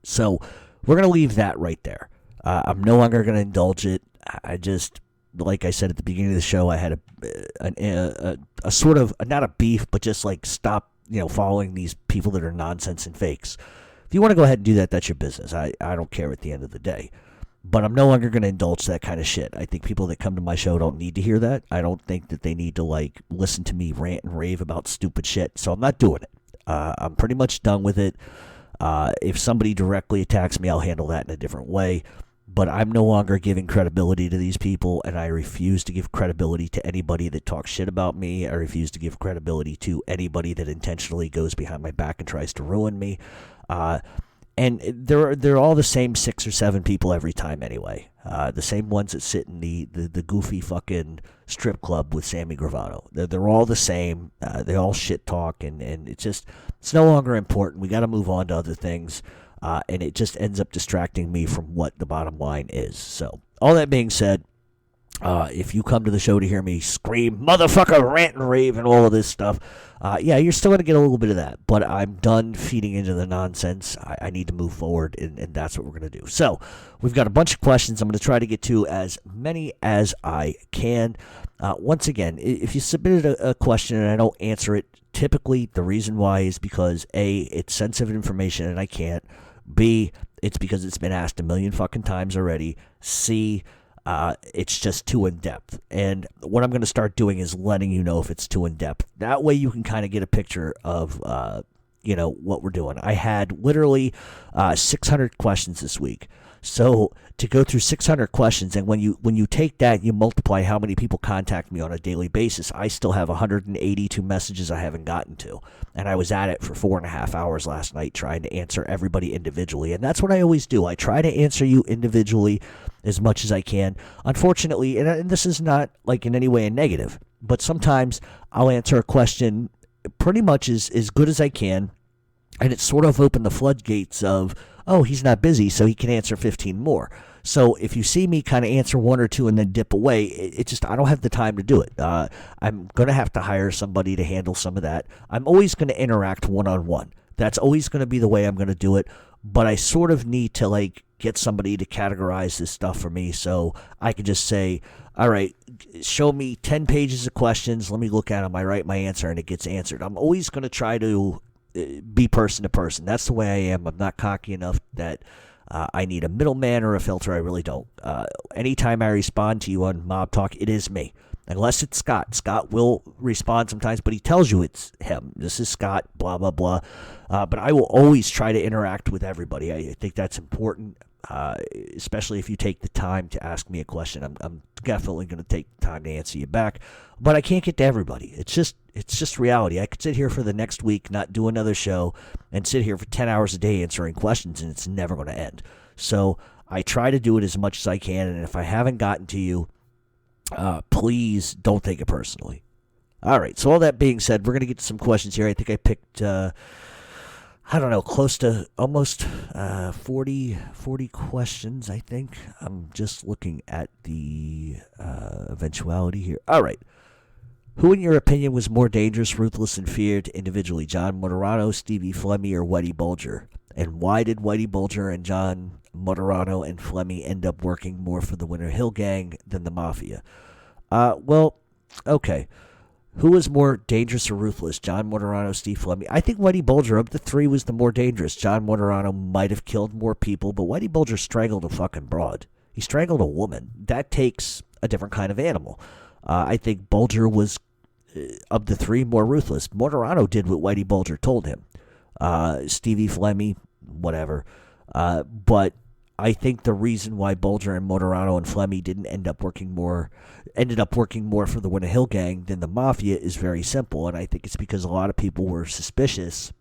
So we're going to leave that right there. I'm no longer going to indulge it. I just, like I said at the beginning of the show, I had a sort of, not a beef, but just like stop, following these people that are nonsense and fakes. If you want to go ahead and do that, that's your business. I don't care at the end of the day. But I'm no longer going to indulge that kind of shit. I think people that come to my show don't need to hear that. I don't think that they need to, listen to me rant and rave about stupid shit. So I'm not doing it. I'm pretty much done with it. If somebody directly attacks me, I'll handle that in a different way. But I'm no longer giving credibility to these people, and I refuse to give credibility to anybody that talks shit about me. I refuse to give credibility to anybody that intentionally goes behind my back and tries to ruin me. And they're all the same 6 or 7 people every time anyway. The same ones that sit in the goofy fucking strip club with Sammy Gravano. They're all the same. They all shit talk, and it's no longer important. We got to move on to other things, and it just ends up distracting me from what the bottom line is. So all that being said, if you come to the show to hear me scream, motherfucker, rant and rave and all of this stuff, yeah, you're still going to get a little bit of that. But I'm done feeding into the nonsense. I need to move forward, and that's what we're going to do. So we've got a bunch of questions. I'm going to try to get to as many as I can. Once again, if you submitted a question and I don't answer it, typically the reason why is because A, it's sensitive information and I can't. B, it's because it's been asked a million fucking times already. C, it's just too in-depth. And what I'm going to start doing is letting you know if it's too in-depth. That way you can kind of get a picture of, what we're doing. I had literally 600 questions this week. So to go through 600 questions, and when you take that, you multiply how many people contact me on a daily basis, I still have 182 messages I haven't gotten to. And I was at it for 4.5 hours last night trying to answer everybody individually. And that's what I always do. I try to answer you individually as much as I can. Unfortunately, and this is not like in any way a negative, but sometimes I'll answer a question pretty much as good as I can, and it's sort of opened the floodgates of, oh, he's not busy, so he can answer 15 more. So if you see me kind of answer one or two and then dip away, it just, I don't have the time to do it. I'm going to have to hire somebody to handle some of that. I'm always going to interact one-on-one. That's always going to be the way I'm going to do it. But I sort of need to like get somebody to categorize this stuff for me so I can just say, all right, show me 10 pages of questions. Let me look at them. I write my answer and it gets answered. I'm always going to try to be person to person. That's the way I am. I'm not cocky enough that I need a middleman or a filter. I really don't. Anytime I respond to you on Mob Talk, it is me. Unless it's Scott. Scott will respond sometimes, but he tells you it's him. This is Scott, blah, blah, blah. But I will always try to interact with everybody. I think that's important, especially if you take the time to ask me a question. I'm definitely going to take the time to answer you back. But I can't get to everybody. It's just reality. I could sit here for the next week, not do another show, and sit here for 10 hours a day answering questions, and it's never going to end. So I try to do it as much as I can, and if I haven't gotten to you, please don't take it personally. All right, so all that being said, we're going to get to some questions here. I think I picked, close to almost 40 questions, I think. I'm just looking at the eventuality here. All right. Who, in your opinion, was more dangerous, ruthless, and feared individually? John Motorano, Stevie Flemmi, or Whitey Bulger? And why did Whitey Bulger and John Motorano and Flemmi end up working more for the Winter Hill Gang than the Mafia? Okay. Who was more dangerous or ruthless, John Motorano, Steve Flemmi? I think Whitey Bulger, of the three, was the more dangerous. John Motorano might have killed more people, but Whitey Bulger strangled a fucking broad. He strangled a woman. That takes a different kind of animal. I think Bulger was, of the three, more ruthless. Motorano did what Whitey Bulger told him. Stevie Flemmi, whatever. But I think the reason why Bulger and Motorano and Flemmi ended up working more for the Winter Hill Gang than the Mafia is very simple, and I think it's because a lot of people were suspicious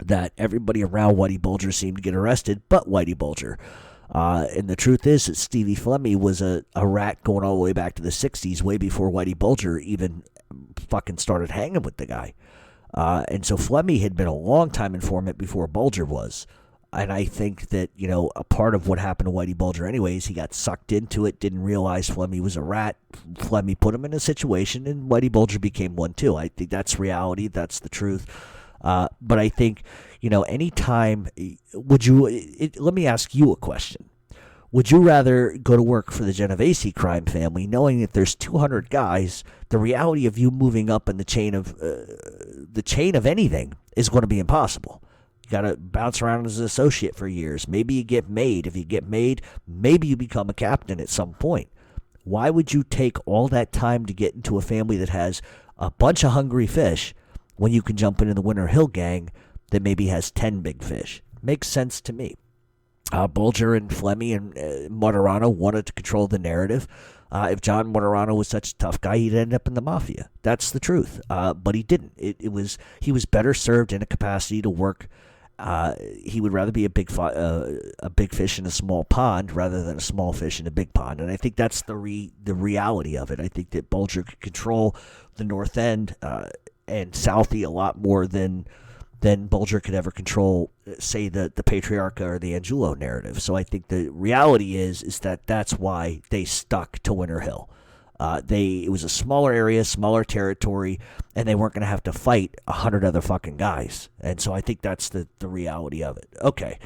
that everybody around Whitey Bulger seemed to get arrested but Whitey Bulger. And the truth is that Stevie Flemmi was a rat going all the way back to the 60s, way before Whitey Bulger even fucking started hanging with the guy. And so Flemmi had been a long-time informant before Bulger was. And I think that, a part of what happened to Whitey Bulger anyways, he got sucked into it, didn't realize Flemmi was a rat. Flemmi put him in a situation, and Whitey Bulger became one too. I think that's reality. That's the truth. But I think, anytime, let me ask you a question. Would you rather go to work for the Genovese Crime Family, knowing that there's 200 guys, the reality of you moving up in the chain of anything is going to be impossible? Got to bounce around as an associate for years. Maybe you get made. If you get made, maybe you become a captain at some point. Why would you take all that time to get into a family that has a bunch of hungry fish when you can jump into the Winter Hill Gang that maybe has 10 big fish? Makes sense to me. Bulger and Flemmi and Motorano wanted to control the narrative. If John Motorano was such a tough guy, he'd end up in the Mafia. That's the truth. But he didn't. He was better served in a capacity to work. He would rather be a big fish in a small pond rather than a small fish in a big pond, and I think that's the reality of it. I think that Bulger could control the North End and Southie a lot more than Bulger could ever control, say, the Patriarcha or the Angulo narrative. So I think the reality is that that's why they stuck to Winter Hill. It was a smaller area, smaller territory, and they weren't going to have to fight 100 other fucking guys. And so I think that's the reality of it. Okay.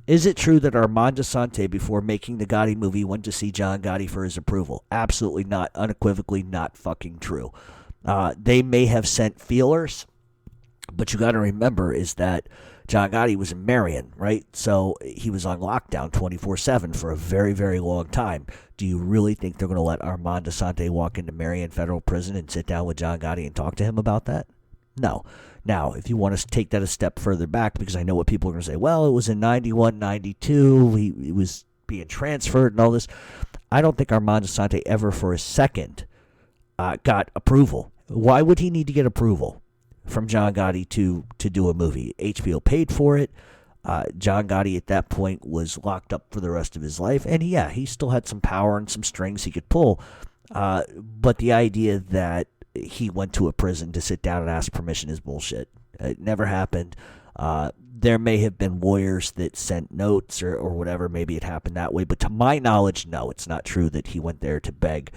Is it true that Armand Assante, before making the Gotti movie, went to see John Gotti for his approval? Absolutely not. Unequivocally not fucking true. They may have sent feelers, but you got to remember is that John Gotti was in Marion, right? So he was on lockdown 24/7 for a very, very long time. Do you really think they're going to let Armand Assante walk into Marion Federal Prison and sit down with John Gotti and talk to him about that? No. Now, if you want to take that a step further back, because I know what people are going to say, well, it was in 91, 92, he was being transferred and all this. I don't think Armand Assante ever for a second got approval. Why would he need to get approval from John Gotti to do a movie? HBO paid for it. John Gotti at that point was locked up for the rest of his life. And yeah, he still had some power and some strings he could pull. But the idea that he went to a prison to sit down and ask permission is bullshit. It never happened. There may have been lawyers that sent notes or whatever. Maybe it happened that way. But to my knowledge, no, it's not true that he went there to beg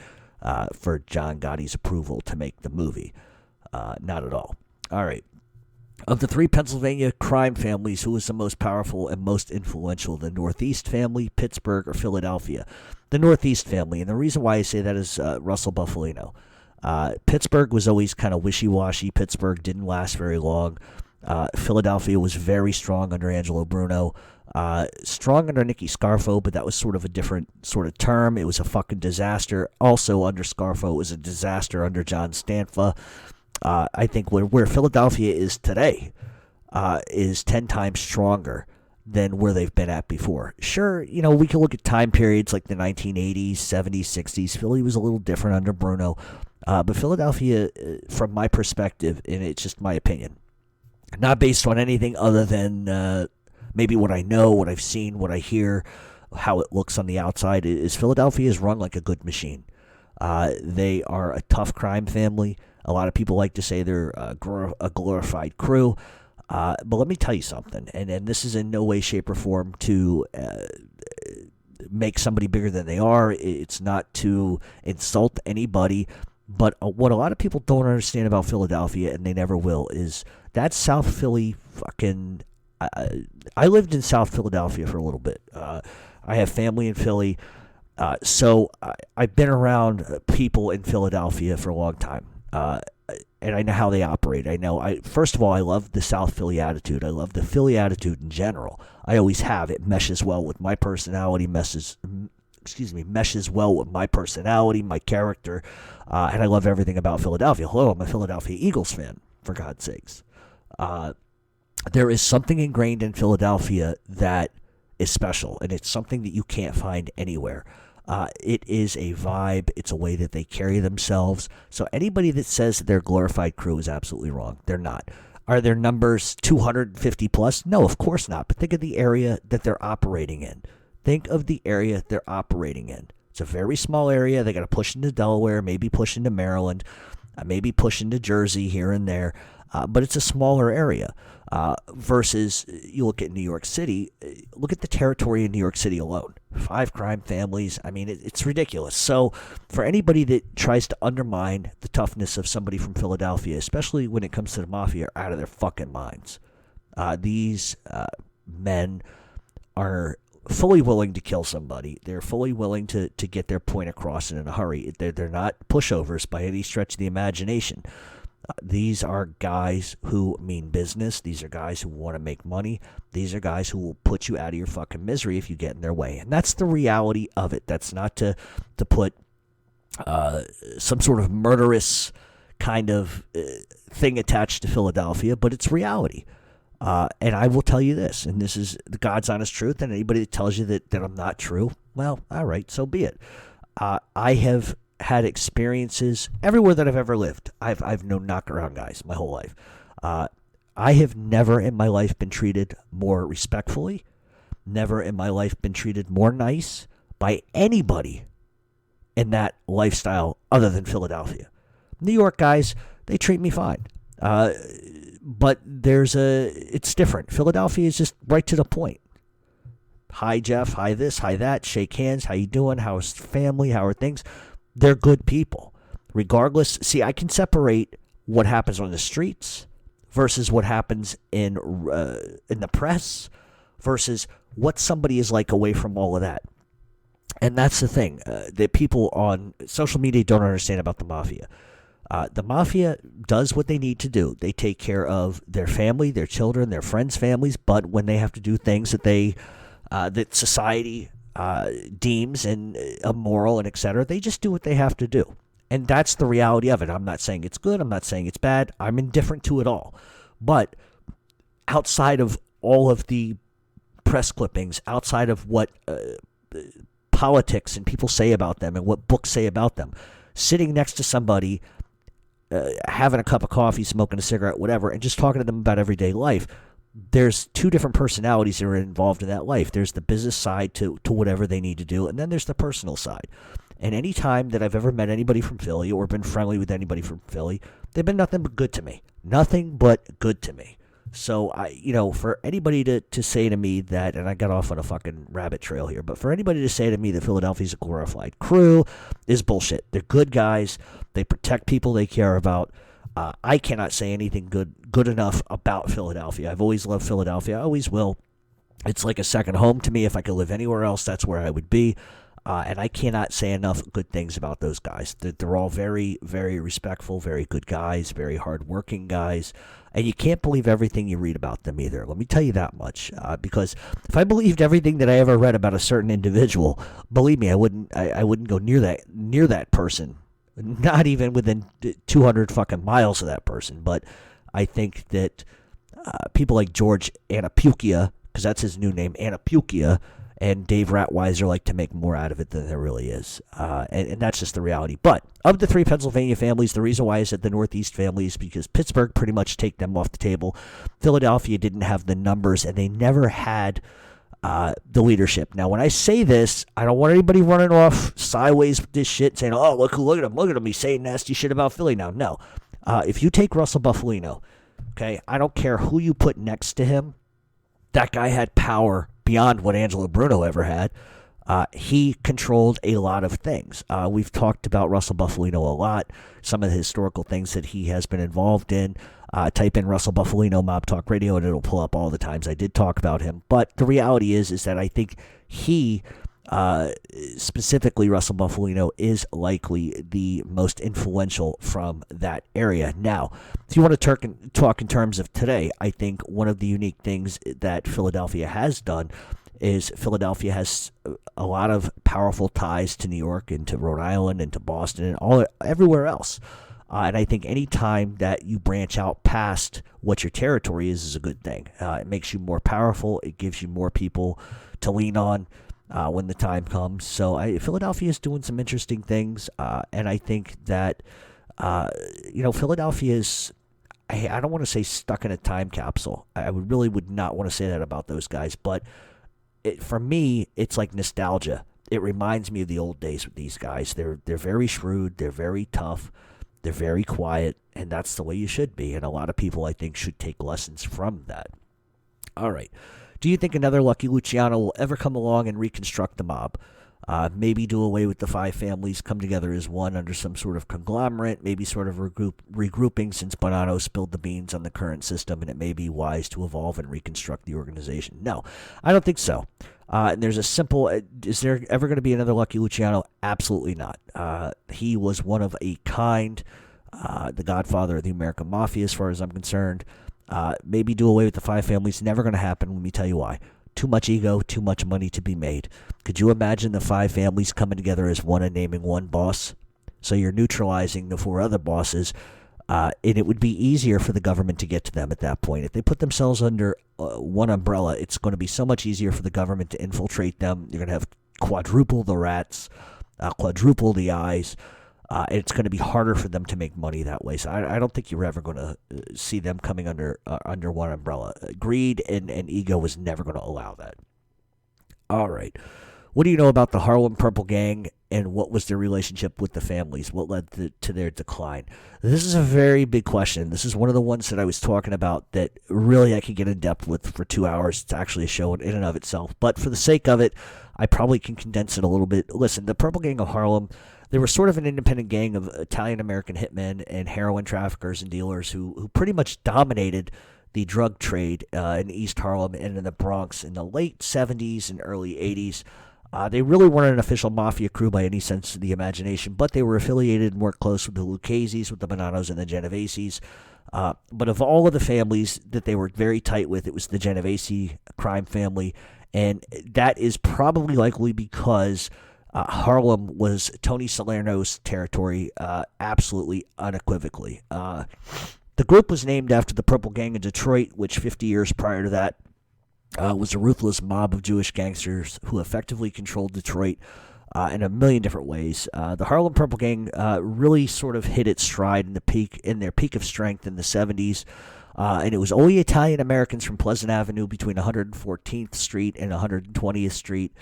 for John Gotti's approval to make the movie. Not at all. All right. Of the three Pennsylvania crime families, who was the most powerful and most influential? The Northeast family, Pittsburgh, or Philadelphia? The Northeast family. And the reason why I say that is Russell Buffalino. Pittsburgh was always kind of wishy-washy. Pittsburgh didn't last very long. Philadelphia was very strong under Angelo Bruno. Strong under Nicky Scarfo, but that was sort of a different sort of term. It was a fucking disaster. Also under Scarfo, it was a disaster under John Stanfa. I think where Philadelphia is today is 10 times stronger than where they've been at before. Sure, we can look at time periods like the 1980s, 70s, 60s. Philly was a little different under Bruno. But Philadelphia, from my perspective, and it's just my opinion, not based on anything other than maybe what I know, what I've seen, what I hear, how it looks on the outside, is Philadelphia is run like a good machine. They are a tough crime family. A lot of people like to say they're a glorified crew. But let me tell you something, and this is in no way, shape, or form to make somebody bigger than they are. It's not to insult anybody. But what a lot of people don't understand about Philadelphia, and they never will, is that South Philly fucking... I lived in South Philadelphia for a little bit. I have family in Philly. So I've been around people in Philadelphia for a long time. And I know how they operate. First of all, I love the South Philly attitude. I love the Philly attitude in general. I always have. It meshes well with my personality, meshes well with my personality, my character, and I love everything about Philadelphia. Hello, I'm a Philadelphia Eagles fan, for God's sakes. There is something ingrained in Philadelphia that is special, and it's something that you can't find anywhere. It is a vibe. It's a way that they carry themselves. So anybody that says that they're a glorified crew is absolutely wrong. They're not. Are their numbers 250 plus? No, of course not. But think of the area that they're operating in. Think of the area they're operating in. It's a very small area. They got to push into Delaware, maybe push into Maryland, maybe push into Jersey here and there. But it's a smaller area. Versus, you look at New York City, look at the territory in New York City alone. 5 crime families. I mean, it's ridiculous. So for anybody that tries to undermine the toughness of somebody from Philadelphia, especially when it comes to the mafia, are out of their fucking minds. These men are fully willing to kill somebody. They're fully willing to get their point across in a hurry. They're not pushovers by any stretch of the imagination. These are guys who mean business. These are guys who want to make money. These are guys who will put you out of your fucking misery if you get in their way. And that's the reality of it. That's not to put some sort of murderous kind of thing attached to Philadelphia, but it's reality. And I will tell you this, and this is the God's honest truth, and anybody that tells you that I'm not true, well, all right, so be it. I have had experiences everywhere that I've ever lived. I've known knockaround guys my whole life. I have never in my life been treated more respectfully, never in my life been treated more nice by anybody in that lifestyle other than Philadelphia. New York guys, they treat me fine. But it's different. Philadelphia is just right to the point. Hi, Jeff. Hi, this. Hi, that. Shake hands. How you doing? How's family? How are things? They're good people. Regardless, see, I can separate what happens on the streets versus what happens in the press versus what somebody is like away from all of that. And that's the thing that people on social media don't understand about the mafia. The mafia does what they need to do. They take care of their family, their children, their friends' families, but when they have to do things that that society deems and immoral and etc., they just do what they have to do. And that's the reality of it. I'm not saying it's good. I'm not saying it's bad. I'm indifferent to it all. But outside of all of the press clippings, outside of what politics and people say about them and what books say about them, sitting next to somebody, having a cup of coffee, smoking a cigarette, whatever, and just talking to them about everyday life, there's 2 different personalities that are involved in that life. There's the business side to whatever they need to do, and then there's the personal side. And any time that I've ever met anybody from Philly or been friendly with anybody from Philly, they've been nothing but good to me. Nothing but good to me. So, for anybody to say to me that, and I got off on a fucking rabbit trail here, but for anybody to say to me that Philadelphia's a glorified crew is bullshit. They're good guys. They protect people they care about. I cannot say anything good enough about Philadelphia. I've always loved Philadelphia. I always will. It's like a second home to me. If I could live anywhere else, that's where I would be. And I cannot say enough good things about those guys. They're all very, very respectful, very good guys, very hardworking guys. And you can't believe everything you read about them either. Let me tell you that much. Because if I believed everything that I ever read about a certain individual, believe me, I wouldn't go near that person. Not even within 200 fucking miles of that person. But I think that people like George Anapukia, because that's his new name, Anapukia, and Dave Ratweiser like to make more out of it than there really is. And that's just the reality. But of the three Pennsylvania families, the reason why I said the Northeast family is because Pittsburgh pretty much take them off the table. Philadelphia didn't have the numbers, and they never had the leadership. Now, when I say this, I don't want anybody running off sideways with this shit saying, oh, look at him. He's saying nasty shit about Philly now. No. If you take Russell Buffalino, okay, I don't care who you put next to him, that guy had power beyond what Angelo Bruno ever had. He controlled a lot of things. We've talked about Russell Buffalino a lot, some of the historical things that he has been involved in. Type in Russell Buffalino Mob Talk Radio and it'll pull up all the times I did talk about him. But the reality is that I think he, specifically Russell Buffalino, is likely the most influential from that area. Now, if you want to talk in terms of today, I think one of the unique things that Philadelphia has done is Philadelphia has a lot of powerful ties to New York and to Rhode Island and to Boston and everywhere else. And I think any time that you branch out past what your territory is a good thing. It makes you more powerful. It gives you more people to lean on when the time comes. So Philadelphia is doing some interesting things. And I think that, Philadelphia is, I don't want to say stuck in a time capsule. I would not want to say that about those guys. But for me, it's like nostalgia. It reminds me of the old days with these guys. They're very shrewd. They're very tough. They're very quiet, and that's the way you should be. And a lot of people, I think, should take lessons from that. All right. Do you think another Lucky Luciano will ever come along and reconstruct the mob? Maybe do away with the five families, come together as one under some sort of conglomerate, maybe sort of regrouping since Bonanno spilled the beans on the current system, and it may be wise to evolve and reconstruct the organization. No, I don't think so. And there's a simple, is there ever going to be another Lucky Luciano? Absolutely not. He was one of a kind, the godfather of the American Mafia as far as I'm concerned. Maybe do away with the five families. Never going to happen. Let me tell you why. Too much ego, too much money to be made. Could you imagine the five families coming together as one and naming one boss? So you're neutralizing the four other bosses, and it would be easier for the government to get to them at that point. If they put themselves under one umbrella, it's going to be so much easier for the government to infiltrate them. You're going to have quadruple the rats, quadruple the eyes. It's going to be harder for them to make money that way. So I don't think you're ever going to see them coming under one umbrella. Greed and ego is never going to allow that. All right. What do you know about the Harlem Purple Gang and what was their relationship with the families? What led to their decline? This is a very big question. This is one of the ones that I was talking about that really I could get in depth with for 2 hours. It's actually a show in and of itself. But for the sake of it, I probably can condense it a little bit. Listen, the Purple Gang of Harlem, they were sort of an independent gang of Italian-American hitmen and heroin traffickers and dealers who pretty much dominated the drug trade in East Harlem and in the Bronx in the late 70s and early 80s. They really weren't an official mafia crew by any sense of the imagination, but they were affiliated and worked close with the Luccheses, with the Bonannos, and the Genoveses. But of all of the families that they were very tight with, it was the Genovese Crime Family, and that is probably likely because Harlem was Tony Salerno's territory, absolutely unequivocally. The group was named after the Purple Gang in Detroit, which 50 years prior to that was a ruthless mob of Jewish gangsters who effectively controlled Detroit in a million different ways. The Harlem Purple Gang really sort of hit its stride in their peak of strength in the 70s. And it was only Italian Americans from Pleasant Avenue between 114th Street and 120th Street.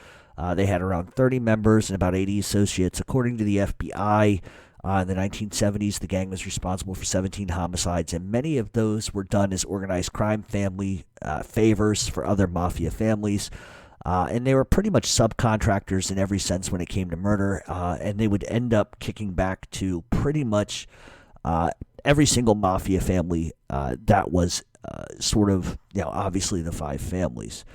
They had around 30 members and about 80 associates. According to the FBI, In the 1970s, the gang was responsible for 17 homicides, and many of those were done as organized crime family favors for other mafia families. And they were pretty much subcontractors in every sense when it came to murder, and they would end up kicking back to pretty much every single mafia family that was sort of, obviously the five families.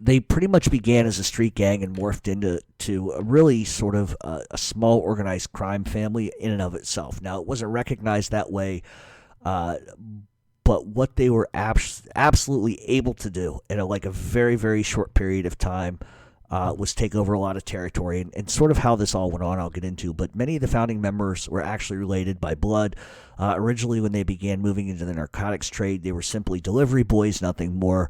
They pretty much began as a street gang and morphed into a really sort of a small organized crime family in and of itself. Now, it wasn't recognized that way, but what they were absolutely able to do in a very, very short period of time was take over a lot of territory, and sort of how this all went on I'll get into, but many of the founding members were actually related by blood. Originally, when they began moving into the narcotics trade, they were simply delivery boys, nothing more,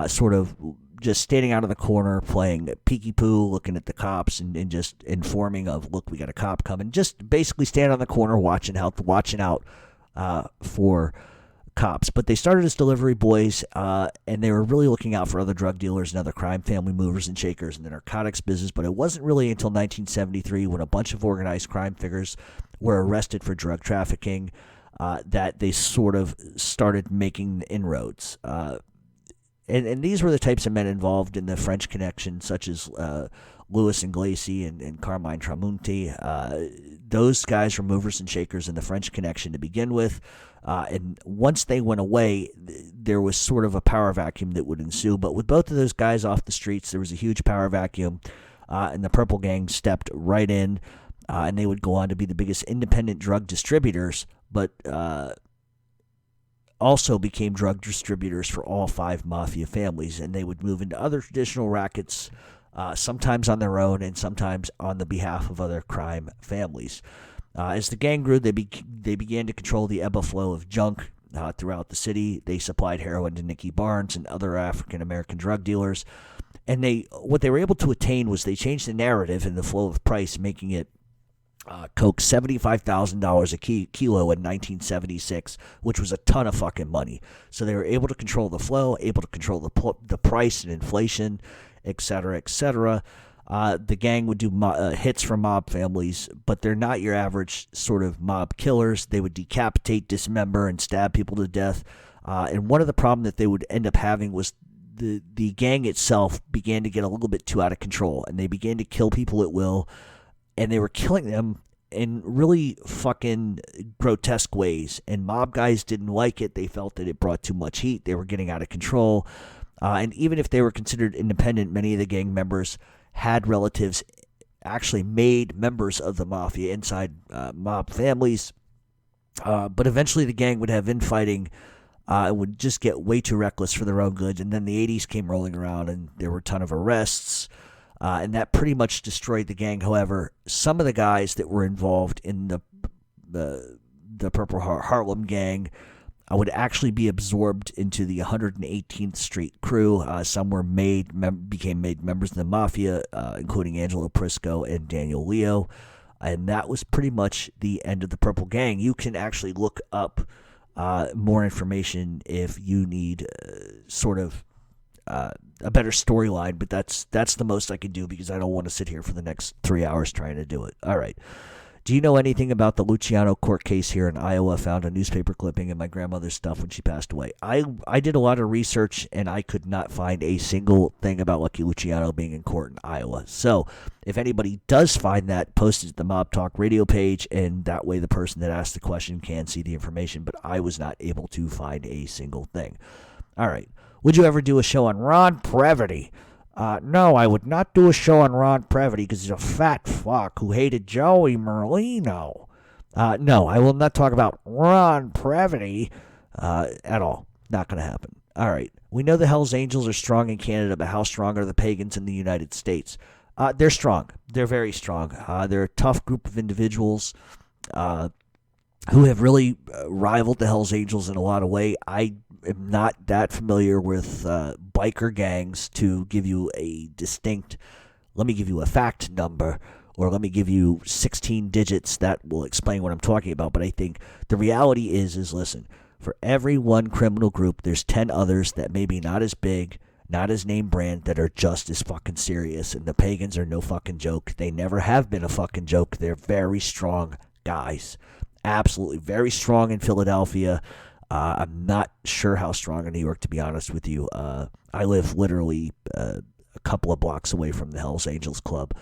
sort of just standing out of the corner, playing peeky-poo, looking at the cops, and just informing of, look, we got a cop coming. Just basically stand on the corner watching out for cops. But they started as delivery boys, and they were really looking out for other drug dealers and other crime family movers and shakers in the narcotics business. But it wasn't really until 1973, when a bunch of organized crime figures were arrested for drug trafficking, that they sort of started making inroads. And these were the types of men involved in the French Connection, such as Louis Inglesi and Carmine Tramonti. Those guys were movers and shakers in the French Connection to begin with. And once they went away, there was sort of a power vacuum that would ensue. But with both of those guys off the streets, there was a huge power vacuum, and the Purple Gang stepped right in, and they would go on to be the biggest independent drug distributors, but also became drug distributors for all five mafia families, and they would move into other traditional rackets, sometimes on their own and sometimes on the behalf of other crime families. As the gang grew, they began to control the ebb flow of junk throughout the city. They supplied heroin to Nicky Barnes and other African-American drug dealers, and what they were able to attain was they changed the narrative and the flow of price, making it coke $75,000 a kilo in 1976, which was a ton of fucking money. So they were able to control the flow, able to control the price and inflation, etc., etc. The gang would do hits for mob families, but they're not your average sort of mob killers. They would decapitate, dismember, and stab people to death. And one of the problems that they would end up having was the gang itself began to get a little bit too out of control, and they began to kill people at will. And they were killing them in really fucking grotesque ways. And mob guys didn't like it. They felt that it brought too much heat. They were getting out of control. And even if they were considered independent, many of the gang members had relatives actually made members of the mafia inside mob families. But eventually the gang would have infighting and would just get way too reckless for their own good. And then the 80s came rolling around, and there were a ton of arrests. And that pretty much destroyed the gang. However, some of the guys that were involved in the Purple Harlem gang would actually be absorbed into the 118th Street crew. Some were became made members of the mafia, including Angelo Prisco and Daniel Leo. And that was pretty much the end of the Purple Gang. You can actually look up more information if you need sort of a better storyline, but that's the most I can do because I don't want to sit here for the next 3 hours trying to do it. All right. Do you know anything about the Luciano court case here in Iowa? Found a newspaper clipping in my grandmother's stuff when she passed away. I did a lot of research, and I could not find a single thing about Lucky Luciano being in court in Iowa. So if anybody does find that, post it at the Mob Talk radio page, and that way the person that asked the question can see the information, but I was not able to find a single thing. All right. Would you ever do a show on Ron Previty? No, I would not do a show on Ron Previty because he's a fat fuck who hated Joey Merlino. No, I will not talk about Ron Previty at all. Not going to happen. All right. We know the Hells Angels are strong in Canada, but how strong are the pagans in the United States? They're strong. They're very strong. They're a tough group of individuals who have really rivaled the Hells Angels in a lot of ways. I am not that familiar with biker gangs to give you a distinct, let me give you a fact number, or let me give you 16 digits that will explain what I'm talking about. But I think the reality is listen, for every one criminal group, there's 10 others that maybe not as big, not his name brand, that are just as fucking serious. And the Pagans are no fucking joke. They never have been a fucking joke. They're very strong guys. Absolutely. Very strong in Philadelphia. I'm not sure how strong in New York, to be honest with you. I live literally a couple of blocks away from the Hells Angels Club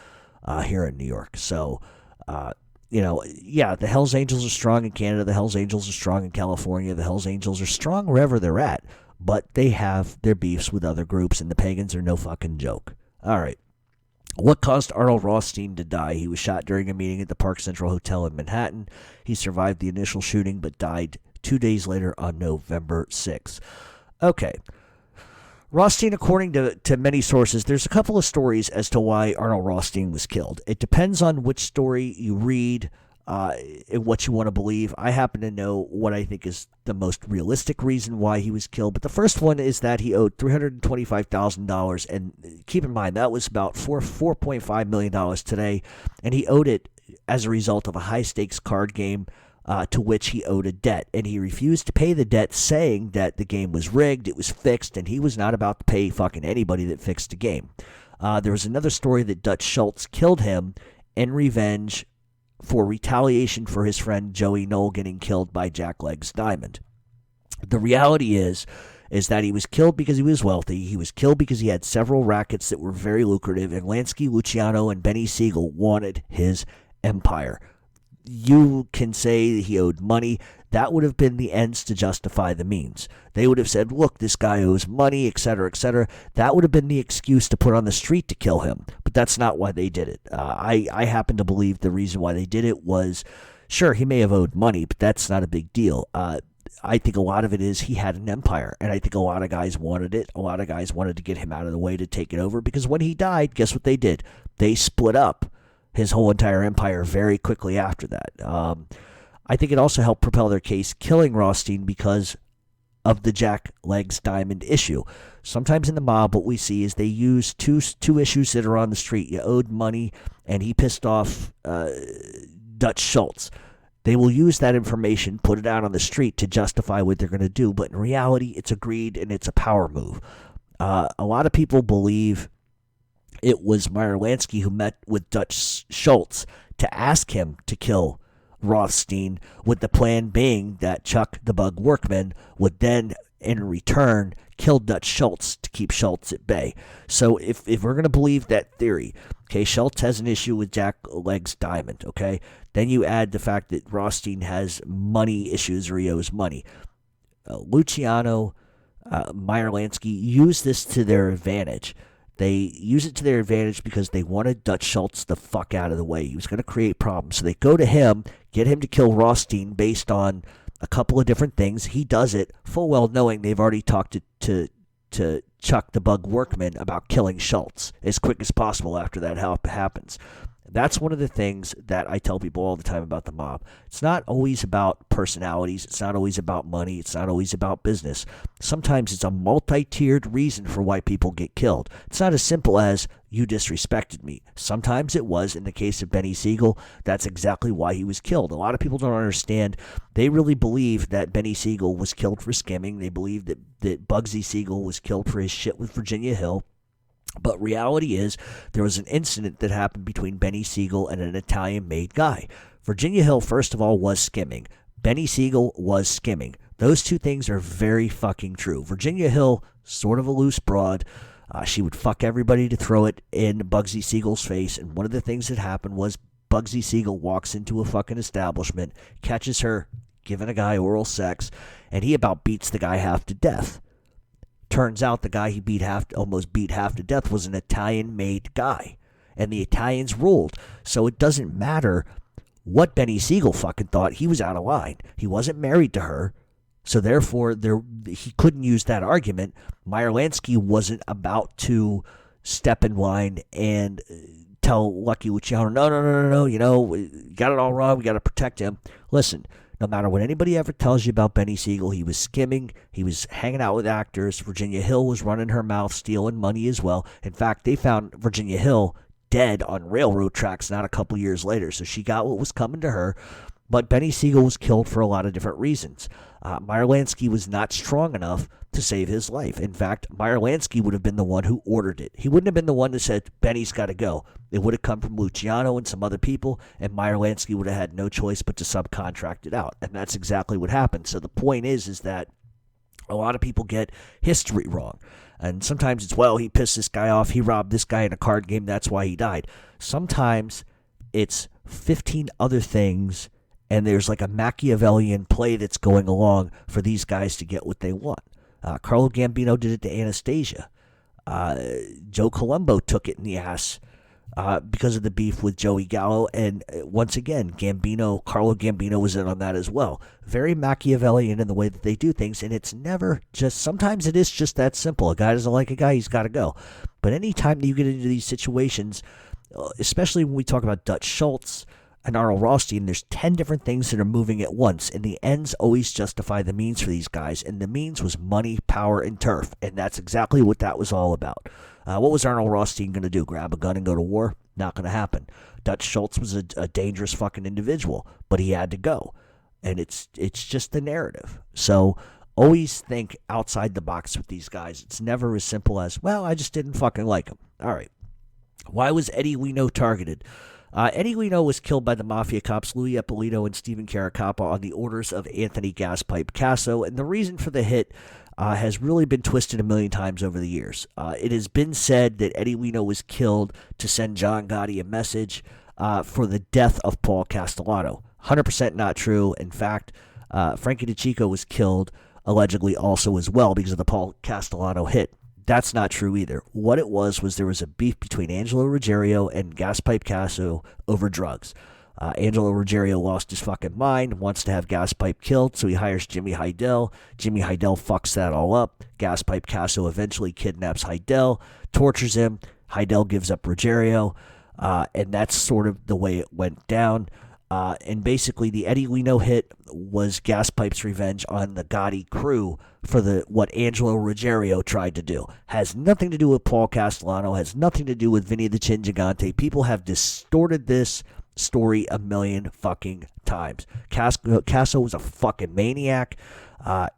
here in New York. So, the Hells Angels are strong in Canada. The Hells Angels are strong in California. The Hells Angels are strong wherever they're at. But they have their beefs with other groups, and the Pagans are no fucking joke. All right. What caused Arnold Rothstein to die? He was shot during a meeting at the Park Central Hotel in Manhattan. He survived the initial shooting, but died 2 days later on November 6th. Okay. Rothstein, according to many sources, there's a couple of stories as to why Arnold Rothstein was killed. It depends on which story you read and what you want to believe. I happen to know what I think is the most realistic reason why he was killed. But the first one is that he owed $325,000. And keep in mind, that was about $4.5 million today. And he owed it as a result of a high-stakes card game to which he owed a debt. And he refused to pay the debt, saying that the game was rigged, it was fixed, and he was not about to pay fucking anybody that fixed the game. There was another story that Dutch Schultz killed him in revenge for retaliation for his friend Joey Knoll getting killed by Jack Legs Diamond. The reality is that he was killed because he was wealthy. He was killed because he had several rackets that were very lucrative, and Lansky, Luciano, and Benny Siegel wanted his empire. You can say he owed money. That would have been the ends to justify the means. They would have said, look, this guy owes money, etc., etc. That would have been the excuse to put on the street to kill him. But that's not why they did it. I happen to believe the reason why they did it was, sure, he may have owed money, but that's not a big deal. I think a lot of it is he had an empire, and I think a lot of guys wanted it. A lot of guys wanted to get him out of the way to take it over, because when he died, guess what they did? They split up his whole entire empire very quickly after that. I think it also helped propel their case killing Rothstein because of the Jack Legs Diamond issue. Sometimes in the mob, what we see is they use two issues that are on the street. You owed money, and he pissed off Dutch Schultz. They will use that information, put it out on the street to justify what they're going to do, but in reality, it's a greed and it's a power move. A lot of people believe it was Meyer Lansky who met with Dutch Schultz to ask him to kill Rothstein, with the plan being that Chuck the Bug Workman would then, in return, kill Dutch Schultz to keep Schultz at bay. So if we're going to believe that theory, okay, Schultz has an issue with Jack Legs Diamond, okay? Then you add the fact that Rothstein has money issues, or he owes money. Luciano, Meyer Lansky use this to their advantage. They use it to their advantage because they wanted Dutch Schultz the fuck out of the way. He was going to create problems. So they go to him, get him to kill Rothstein based on a couple of different things. He does it full well knowing they've already talked to Chuck the Bug Workman about killing Schultz as quick as possible after that happens. That's one of the things that I tell people all the time about the mob. It's not always about personalities. It's not always about money. It's not always about business. Sometimes it's a multi-tiered reason for why people get killed. It's not as simple as, you disrespected me. Sometimes it was. In the case of Benny Siegel, that's exactly why he was killed. A lot of people don't understand. They really believe that Benny Siegel was killed for skimming. They believe that Bugsy Siegel was killed for his shit with Virginia Hill. But reality is, there was an incident that happened between Benny Siegel and an Italian-made guy. Virginia Hill, first of all, was skimming. Benny Siegel was skimming. Those two things are very fucking true. Virginia Hill, sort of a loose broad. She would fuck everybody to throw it in Bugsy Siegel's face. And one of the things that happened was Bugsy Siegel walks into a fucking establishment, catches her giving a guy oral sex, and he about beats the guy half to death. Turns out the guy he almost beat half to death was an Italian-made guy. And the Italians ruled. So it doesn't matter what Benny Siegel fucking thought. He was out of line. He wasn't married to her. So therefore, he couldn't use that argument. Meyer Lansky wasn't about to step in line and tell Lucky Luciano, no, we got it all wrong. We got to protect him. Listen. No matter what anybody ever tells you about Benny Siegel, he was skimming, he was hanging out with actors. Virginia Hill was running her mouth, stealing money as well. In fact, they found Virginia Hill dead on railroad tracks not a couple years later, so she got what was coming to her. But Benny Siegel was killed for a lot of different reasons. Meyer Lansky was not strong enough to save his life. In fact, Meyer Lansky would have been the one who ordered it. He wouldn't have been the one that said, Benny's got to go. It would have come from Luciano and some other people, and Meyer Lansky would have had no choice but to subcontract it out. And that's exactly what happened. So the point is that a lot of people get history wrong. And sometimes it's, well, he pissed this guy off, he robbed this guy in a card game, that's why he died. Sometimes it's 15 other things, and there's like a Machiavellian play that's going along for these guys to get what they want. Carlo Gambino did it to Anastasia. Joe Colombo took it in the ass because of the beef with Joey Gallo. And once again, Carlo Gambino was in on that as well. Very Machiavellian in the way that they do things. And it's never just, sometimes it is just that simple. A guy doesn't like a guy, he's got to go. But anytime that you get into these situations, especially when we talk about Dutch Schultz and Arnold Rothstein, there's 10 different things that are moving at once, and the ends always justify the means for these guys, and the means was money, power, and turf, and that's exactly what that was all about. What was Arnold Rothstein going to do, grab a gun and go to war? Not going to happen. Dutch Schultz was a dangerous fucking individual, but he had to go, and it's just the narrative. So always think outside the box with these guys. It's never as simple as, well, I just didn't fucking like him. All right. Why was Eddie Wino targeted? Eddie Wino was killed by the Mafia cops Louis Ippolito and Stephen Caracappa on the orders of Anthony Gaspipe Casso, and the reason for the hit has really been twisted a million times over the years. It has been said that Eddie Wino was killed to send John Gotti a message for the death of Paul Castellano. 100% not true. In fact, Frankie DeChico was killed allegedly also as well because of the Paul Castellano hit. That's not true either. What it was there was a beef between Angelo Ruggiero and Gaspipe Casso over drugs. Angelo Ruggiero lost his fucking mind, wants to have Gaspipe killed, so he hires Jimmy Heidel. Jimmy Heidel fucks that all up. Gaspipe Casso eventually kidnaps Heidel, tortures him. Heidel gives up Ruggiero, and that's sort of the way it went down. And basically, the Eddie Wino hit was Gaspipe's revenge on the Gotti crew for what Angelo Ruggiero tried to do. Has nothing to do with Paul Castellano, has nothing to do with Vinny the Chin Gigante. People have distorted this story a million fucking times. Casso was a fucking maniac.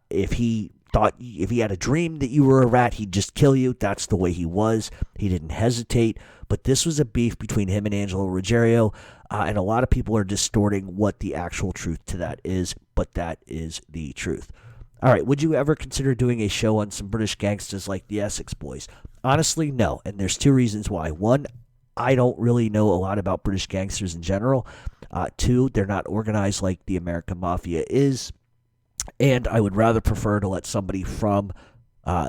If he had a dream that you were a rat, he'd just kill you. That's the way he was. He didn't hesitate. But this was a beef between him and Angelo Ruggiero, and a lot of people are distorting what the actual truth to that is, but that is the truth. All right, would you ever consider doing a show on some British gangsters like the Essex Boys? Honestly, no, and there's two reasons why. One, I don't really know a lot about British gangsters in general. Two, they're not organized like the American Mafia is, and I would rather prefer to let somebody from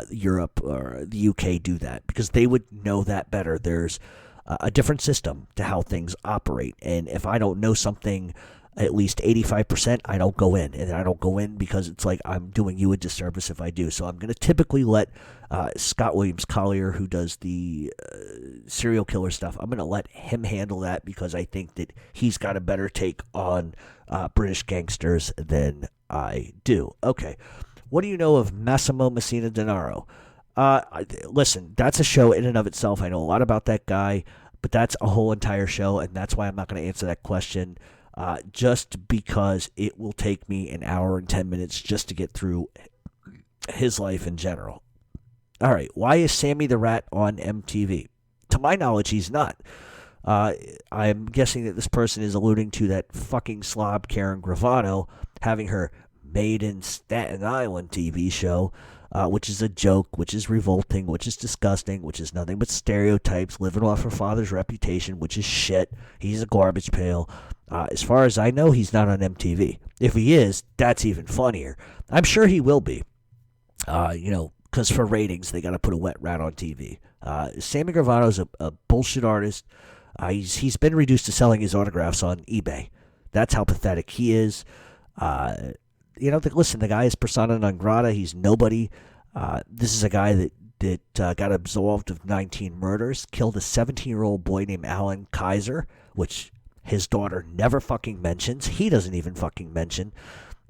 Europe or the UK do that because they would know that better. There's a different system to how things operate, and if I don't know something at least 85%, I don't go in, and I don't go in because it's like I'm doing you a disservice if I do. So I'm going to typically let Scott Williams Collier, who does the serial killer stuff, I'm going to let him handle that because I think that he's got a better take on British gangsters than I do. Okay. What do you know of Massimo Messina Denaro? Listen, that's a show in and of itself. I know a lot about that guy, but that's a whole entire show, and that's why I'm not going to answer that question, just because it will take me an hour and 10 minutes just to get through his life in general. All right, why is Sammy the Rat on MTV? To my knowledge, he's not. I'm guessing that this person is alluding to that fucking slob Karen Gravano having her Made in Staten Island TV show, which is a joke, which is revolting, which is disgusting, which is nothing but stereotypes, living off her father's reputation, which is shit. He's a garbage pail. As far as I know, he's not on MTV. If he is, that's even funnier. I'm sure he will be. Because for ratings, they got to put a wet rat on TV. Sammy Gravano's a bullshit artist. He's been reduced to selling his autographs on eBay. That's how pathetic he is. Listen, the guy is persona non grata. He's nobody. This is a guy that got absolved of 19 murders, killed a 17-year-old boy named Alan Kaiser, which his daughter never fucking mentions. He doesn't even fucking mention.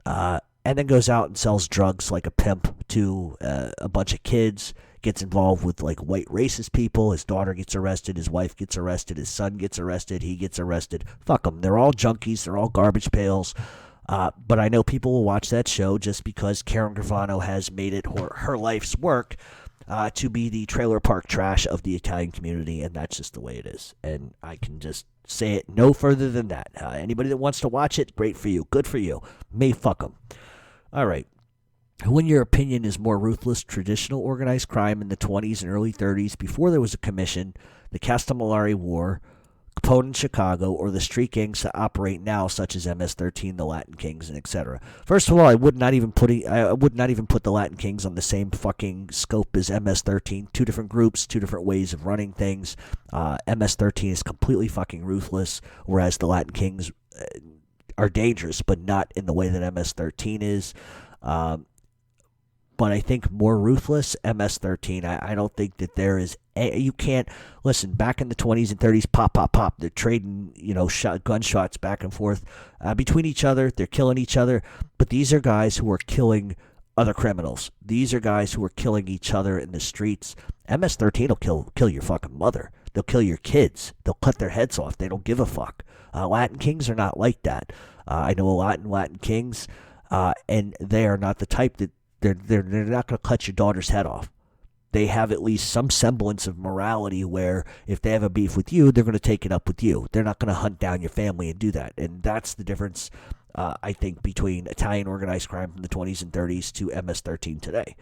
And then goes out and sells drugs like a pimp to a bunch of kids, gets involved with like white racist people. His daughter gets arrested. His wife gets arrested. His son gets arrested. He gets arrested. Fuck them. They're all junkies. They're all garbage pails. But I know people will watch that show just because Karen Gravano has made it her life's work to be the trailer park trash of the Italian community, and that's just the way it is. And I can just say it no further than that. Anybody that wants to watch it, great for you. Good for you. May fuck them. All right. Who, in your opinion, is more ruthless, traditional organized crime in the 20s and early 30s before there was a commission, the Castellamare War, Capone in Chicago, or the street gangs that operate now, such as MS-13, the Latin Kings, and etc.? First of all, I would not even put the Latin Kings on the same fucking scope as MS-13. Two different groups, two different ways of running things. MS-13 is completely fucking ruthless, whereas the Latin Kings are dangerous, but not in the way that MS-13 is. But I think more ruthless, MS-13. I don't think that there is... You can't... Listen, back in the 20s and 30s, pop. They're trading, gunshots back and forth between each other. They're killing each other. But these are guys who are killing other criminals. These are guys who are killing each other in the streets. MS-13 will kill your fucking mother. They'll kill your kids. They'll cut their heads off. They don't give a fuck. Latin Kings are not like that. I know a lot in Latin Kings, and they are not the type that... They're not going to cut your daughter's head off. They have at least some semblance of morality where if they have a beef with you, they're going to take it up with you. They're not going to hunt down your family and do that. And that's the difference, I think, between Italian organized crime from the 20s and 30s to MS-13 today.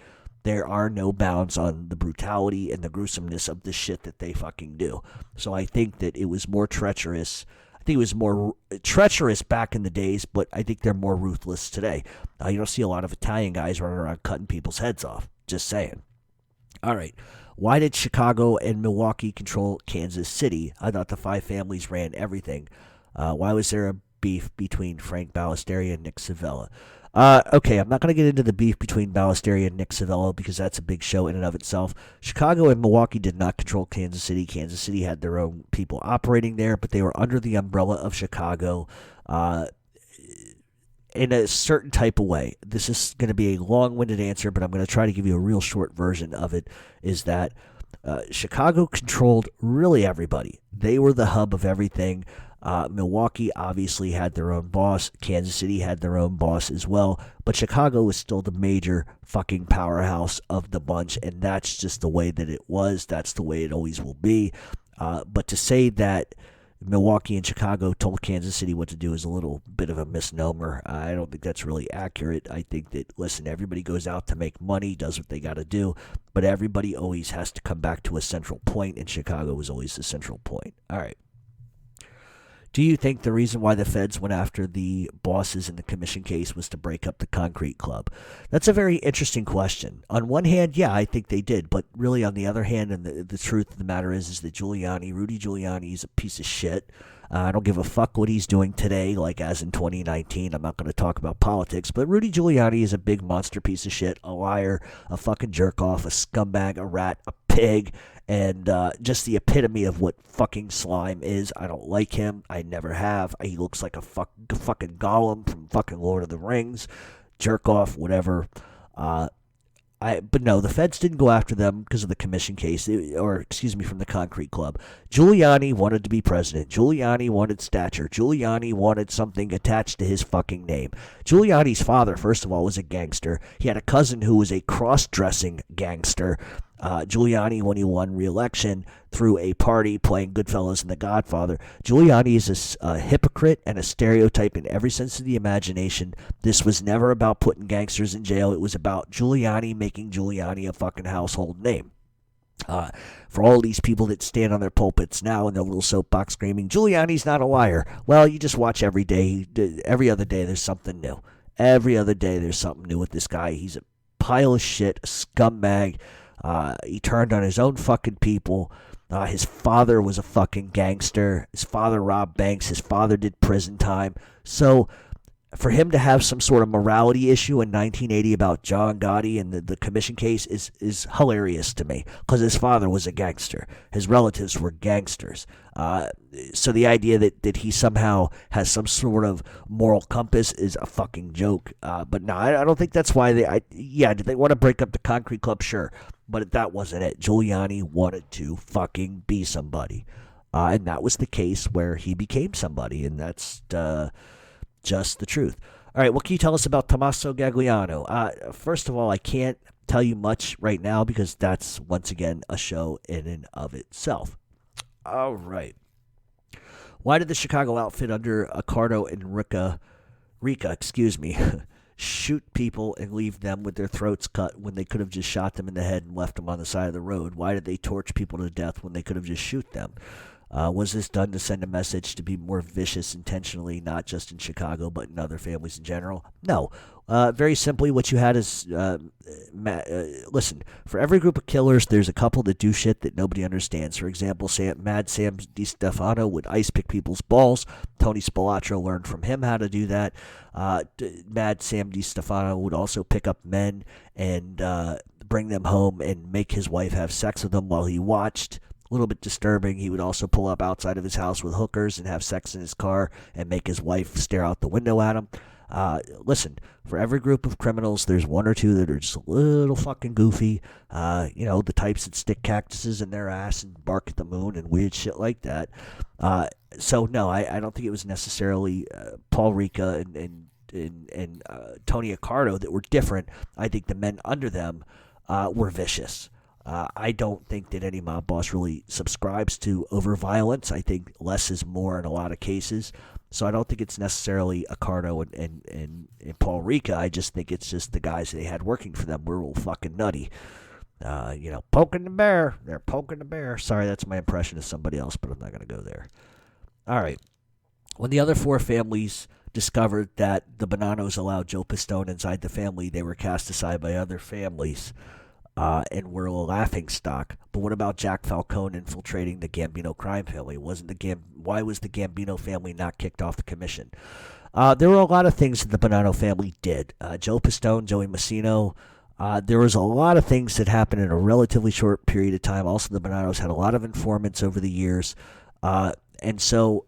There are no bounds on the brutality and the gruesomeness of the shit that they fucking do. So I think that it was more treacherous. I think it was more treacherous back in the days, but I think they're more ruthless today. You don't see a lot of Italian guys running around cutting people's heads off. Just saying. All right. Why did Chicago and Milwaukee control Kansas City? I thought the five families ran everything. Why was there a beef between Frank Ballesteri and Nick Savella? Okay, I'm not going to get into the beef between Ballesteri and Nick Savella because that's a big show in and of itself. Chicago and Milwaukee did not control Kansas City. Kansas City had their own people operating there, but they were under the umbrella of Chicago in a certain type of way. This is going to be a long-winded answer, but I'm going to try to give you a real short version of it, is that Chicago controlled really everybody. They were the hub of everything. Milwaukee obviously had their own boss. Kansas City had their own boss as well. But Chicago was still the major fucking powerhouse of the bunch, and that's just the way that it was. That's the way it always will be. But to say that Milwaukee and Chicago told Kansas City what to do is a little bit of a misnomer. I don't think that's really accurate. I think that, listen, everybody goes out to make money, does what they got to do, but everybody always has to come back to a central point, and Chicago was always the central point. All right. Do you think the reason why the feds went after the bosses in the commission case was to break up the Concrete Club? That's a very interesting question. On one hand, yeah, I think they did. But really, on the other hand, and the truth of the matter is that Rudy Giuliani is a piece of shit. I don't give a fuck what he's doing today, like as in 2019. I'm not going to talk about politics, but Rudy Giuliani is a big monster piece of shit, a liar, a fucking jerk-off, a scumbag, a rat, a pig, and just the epitome of what fucking slime is. I don't like him. I never have. He looks like a fucking Gollum from fucking Lord of the Rings. Jerk-off, whatever. But no, the feds didn't go after them because of the commission case, from the Concrete Club. Giuliani wanted to be president. Giuliani wanted stature. Giuliani wanted something attached to his fucking name. Giuliani's father, first of all, was a gangster. He had a cousin who was a cross-dressing gangster. Giuliani, when he won re-election, threw a party playing Goodfellas and The Godfather. Giuliani is a hypocrite and a stereotype in every sense of the imagination. This was never about putting gangsters in jail. It was about Giuliani making Giuliani a fucking household name. For all these people that stand on their pulpits now in their little soapbox screaming, Giuliani's not a liar. Well, you just watch every day. Every other day there's something new. Every other day there's something new with this guy. He's a pile of shit, a scumbag. He turned on his own fucking people. His father was a fucking gangster. His father robbed banks. His father did prison time. So for him to have some sort of morality issue in 1980 about John Gotti and the commission case is hilarious to me, because his father was a gangster. His relatives were gangsters. So the idea that he somehow has some sort of moral compass is a fucking joke. But no, I don't think that's why did they want to break up the Concrete Club? Sure. But that wasn't it. Giuliani wanted to fucking be somebody. And that was the case where he became somebody, and that's just the truth. All right, what can you tell us about Tommaso Gagliano? First of all, I can't tell you much right now because that's, once again, a show in and of itself. All right. Why did the Chicago outfit under Accardo and Rica, shoot people and leave them with their throats cut when they could have just shot them in the head and left them on the side of the road? Why did they torch people to death when they could have just shoot them? Was this done to send a message to be more vicious intentionally, not just in Chicago, but in other families in general? No. Very simply, what you had is, listen, for every group of killers, there's a couple that do shit that nobody understands. For example, Mad Sam DiStefano would ice pick people's balls. Tony Spilotro learned from him how to do that. Mad Sam DiStefano would also pick up men and bring them home and make his wife have sex with them while he watched. A little bit disturbing. He would also pull up outside of his house with hookers and have sex in his car and make his wife stare out the window at him. Listen, for every group of criminals, there's one or two that are just a little fucking goofy. The types that stick cactuses in their ass and bark at the moon and weird shit like that. So no, I don't think it was necessarily Paul Rica and Tony Accardo that were different. I think the men under them were vicious. I don't think that any mob boss really subscribes to over-violence. I think less is more in a lot of cases. So I don't think it's necessarily Accardo and Paul Rica. I just think it's just the guys they had working for them were all fucking nutty. Poking the bear. They're poking the bear. Sorry, that's my impression of somebody else, but I'm not going to go there. All right. When the other four families discovered that the Bonanos allowed Joe Pistone inside the family, they were cast aside by other families. And were a laughing stock. But what about Jack Falcone infiltrating the Gambino crime family? Why was the Gambino family not kicked off the commission? There were a lot of things that the Bonanno family did. Joe Pistone, Joey Merlino. There was a lot of things that happened in a relatively short period of time. Also, the Bonanos had a lot of informants over the years. And so,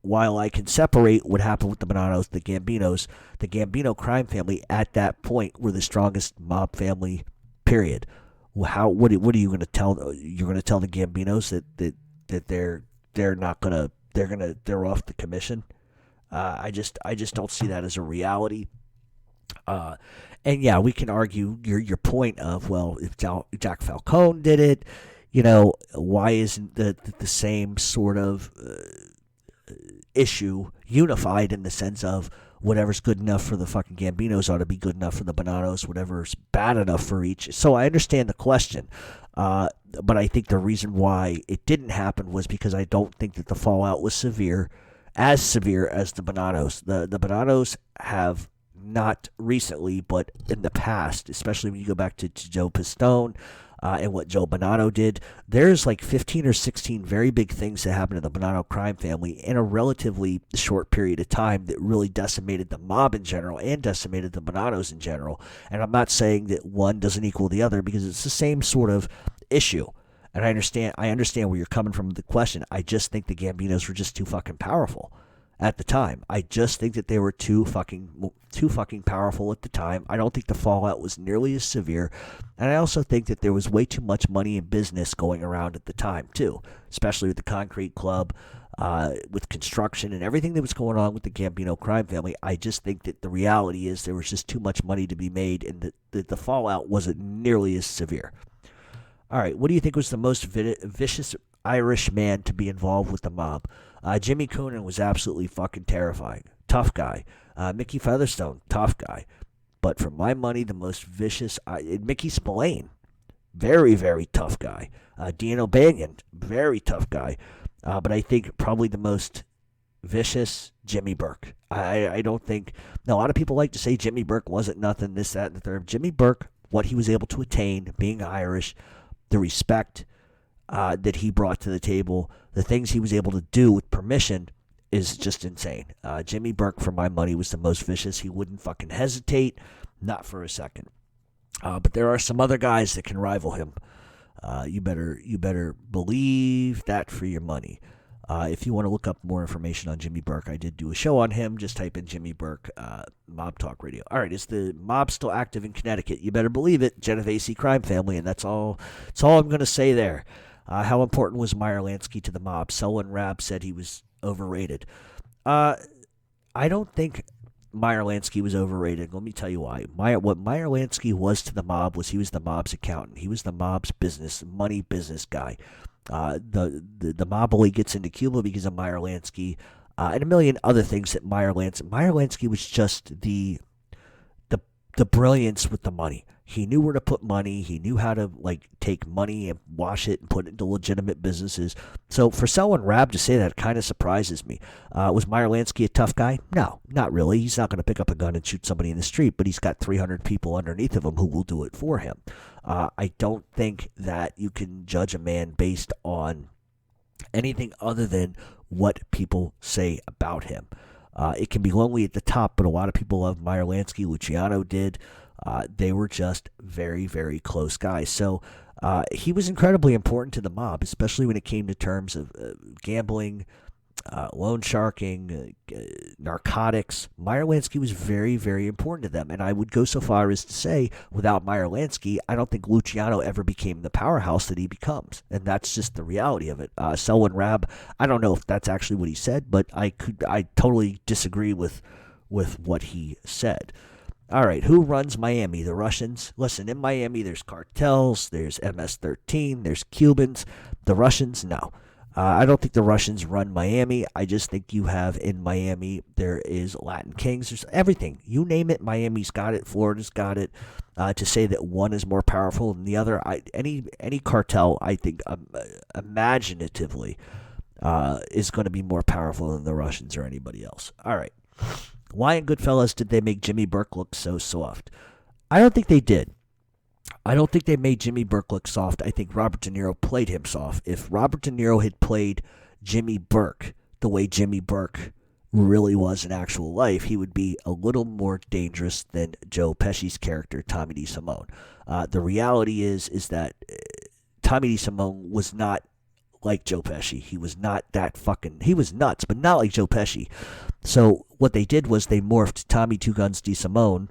while I can separate what happened with the Bonanos, the Gambinos, the Gambino crime family at that point were the strongest mob family. Period. What are you going to tell? You're going to tell the Gambinos that they're off the commission. I just don't see that as a reality. And yeah, we can argue your point of, well, if Jack Falcone did it, why isn't the same sort of issue unified in the sense of whatever's good enough for the fucking Gambinos ought to be good enough for the Bonanos, whatever's bad enough for each. So I understand the question, but I think the reason why it didn't happen was because I don't think that the fallout was as severe as the Bonanos. The Bonanos have not recently, but in the past, especially when you go back to Joe Pistone, and what Joe Bonanno did, there's like 15 or 16 very big things that happened to the Bonanno crime family in a relatively short period of time that really decimated the mob in general and decimated the Bonannos in general. And I'm not saying that one doesn't equal the other because it's the same sort of issue. And I understand where you're coming from with the question. I just think the Gambinos were just too fucking powerful at the time. I just think that they were too fucking powerful at the time. I don't think the fallout was nearly as severe, and I also think that there was way too much money and business going around at the time too, especially with the Concrete Club, with construction and everything that was going on with the Gambino crime family. I just think that the reality is there was just too much money to be made, and that the fallout wasn't nearly as severe. All right, what do you think was the most vicious Irish man to be involved with the mob? Jimmy Coonan was absolutely fucking terrifying. Tough guy. Mickey Featherstone, tough guy. But for my money, the most vicious, Mickey Spillane, very, very tough guy. Dean O'Banion, very tough guy. But I think probably the most vicious, Jimmy Burke. I don't think, now a lot of people like to say Jimmy Burke wasn't nothing, this, that, and the third. Jimmy Burke, what he was able to attain, being Irish, the respect that he brought to the table, the things he was able to do with permission, is just insane. Jimmy Burke, for my money, was the most vicious. He wouldn't fucking hesitate, not for a second. But there are some other guys that can rival him. You better believe that for your money. If you want to look up more information on Jimmy Burke, I did do a show on him. Just type in Jimmy Burke, Mob Talk Radio. All right, is the mob still active in Connecticut? You better believe it. Genovese Crime Family, and that's all. That's all I'm going to say there. How important was Meyer Lansky to the mob? Selwyn Rabb said he was overrated. I don't think Meyer Lansky was overrated. Let me tell you why. What Meyer Lansky was to the mob was he was the mob's accountant. He was the mob's money business guy. The mob only gets into Cuba because of Meyer Lansky, and a million other things that Meyer Lansky was just the brilliance with the money. He knew where to put money. He knew how to take money and wash it and put it into legitimate businesses. So for Selwyn Rabb to say that kind of surprises me. Was Meyer Lansky a tough guy? No, not really. He's not going to pick up a gun and shoot somebody in the street, but he's got 300 people underneath of him who will do it for him. I don't think that you can judge a man based on anything other than what people say about him. It can be lonely at the top, but a lot of people love Meyer Lansky. Luciano did. They were just very, very close guys. So he was incredibly important to the mob, especially when it came to terms of gambling, loan sharking, narcotics. Meyer Lansky was very, very important to them. And I would go so far as to say, without Meyer Lansky, I don't think Luciano ever became the powerhouse that he becomes. And that's just the reality of it. Selwyn Rabb, I don't know if that's actually what he said, but I totally disagree with what he said. All right, who runs Miami? The Russians? Listen, in Miami, there's cartels, there's MS-13, there's Cubans. The Russians? No. I don't think the Russians run Miami. I just think you have in Miami, there is Latin Kings. There's everything. You name it, Miami's got it. Florida's got it. To say that one is more powerful than the other, any cartel, I think, imaginatively, is going to be more powerful than the Russians or anybody else. All right. Why in Goodfellas did they make Jimmy Burke look so soft? I don't think they did. I don't think they made Jimmy Burke look soft. I think Robert De Niro played him soft. If Robert De Niro had played Jimmy Burke the way Jimmy Burke really was in actual life, he would be a little more dangerous than Joe Pesci's character, Tommy DeSimone. The reality is that Tommy DeSimone was not like Joe Pesci. He was not that he was nuts, but not like Joe Pesci. So what they did was they morphed Tommy Two Guns DeSimone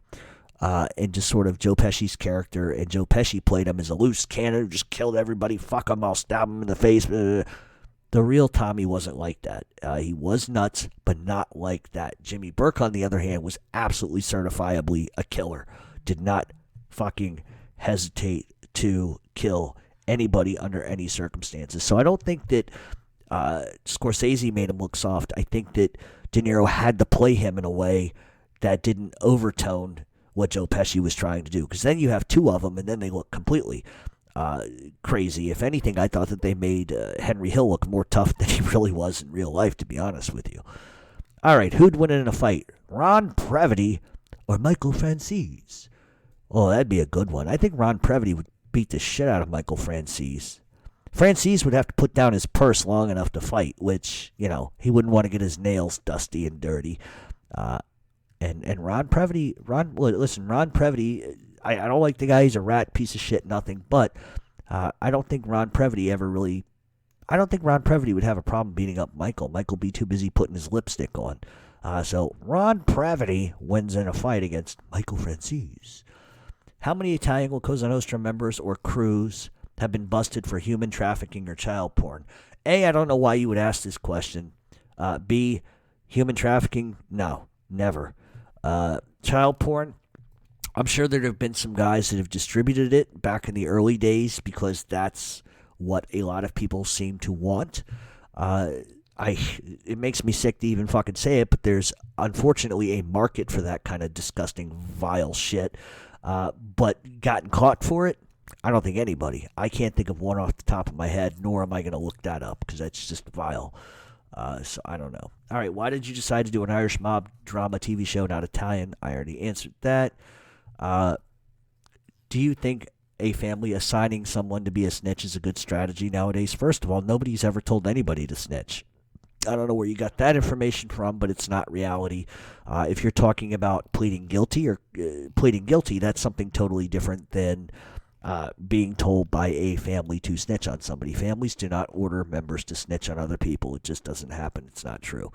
into sort of Joe Pesci's character, and Joe Pesci played him as a loose cannon who just killed everybody. Fuck him, I'll stab him in the face. The real Tommy wasn't like that. He was nuts, but not like that. Jimmy Burke, on the other hand, was absolutely certifiably a killer. Did not fucking hesitate to kill anybody under any circumstances. So I don't think that Scorsese made him look soft. I think that De Niro had to play him in a way that didn't overtone what Joe Pesci was trying to do. Because then you have two of them, and then they look completely crazy. If anything, I thought that they made Henry Hill look more tough than he really was in real life, to be honest with you. All right, who'd win in a fight? Ron Previty or Michael Franzese? Oh, that'd be a good one. I think Ron Previty would beat the shit out of Michael Franzese. Franzese would have to put down his purse long enough to fight, which, he wouldn't want to get his nails dusty and dirty. And Ron Previty, Ron Previty, I don't like the guy. He's a rat, piece of shit, nothing. But I don't think Ron Previty would have a problem beating up Michael. Michael be too busy putting his lipstick on. So Ron Previty wins in a fight against Michael Franzese. How many Italian La Cosa Nostra members or crews have been busted for human trafficking or child porn? A, I don't know why you would ask this question. B, human trafficking? No, never. Child porn? I'm sure there have been some guys that have distributed it back in the early days because that's what a lot of people seem to want. It makes me sick to even fucking say it, but there's unfortunately a market for that kind of disgusting, vile shit. But gotten caught for it? I don't think anybody. I can't think of one off the top of my head, nor am I going to look that up because that's just vile. So I don't know. All right, why did you decide to do an Irish mob drama TV show, not Italian? I already answered that. Do you think a family assigning someone to be a snitch is a good strategy nowadays? First of all, nobody's ever told anybody to snitch. I don't know where you got that information from, but it's not reality. If you're talking about pleading guilty, that's something totally different than being told by a family to snitch on somebody. Families do not order members to snitch on other people. It just doesn't happen. It's not true.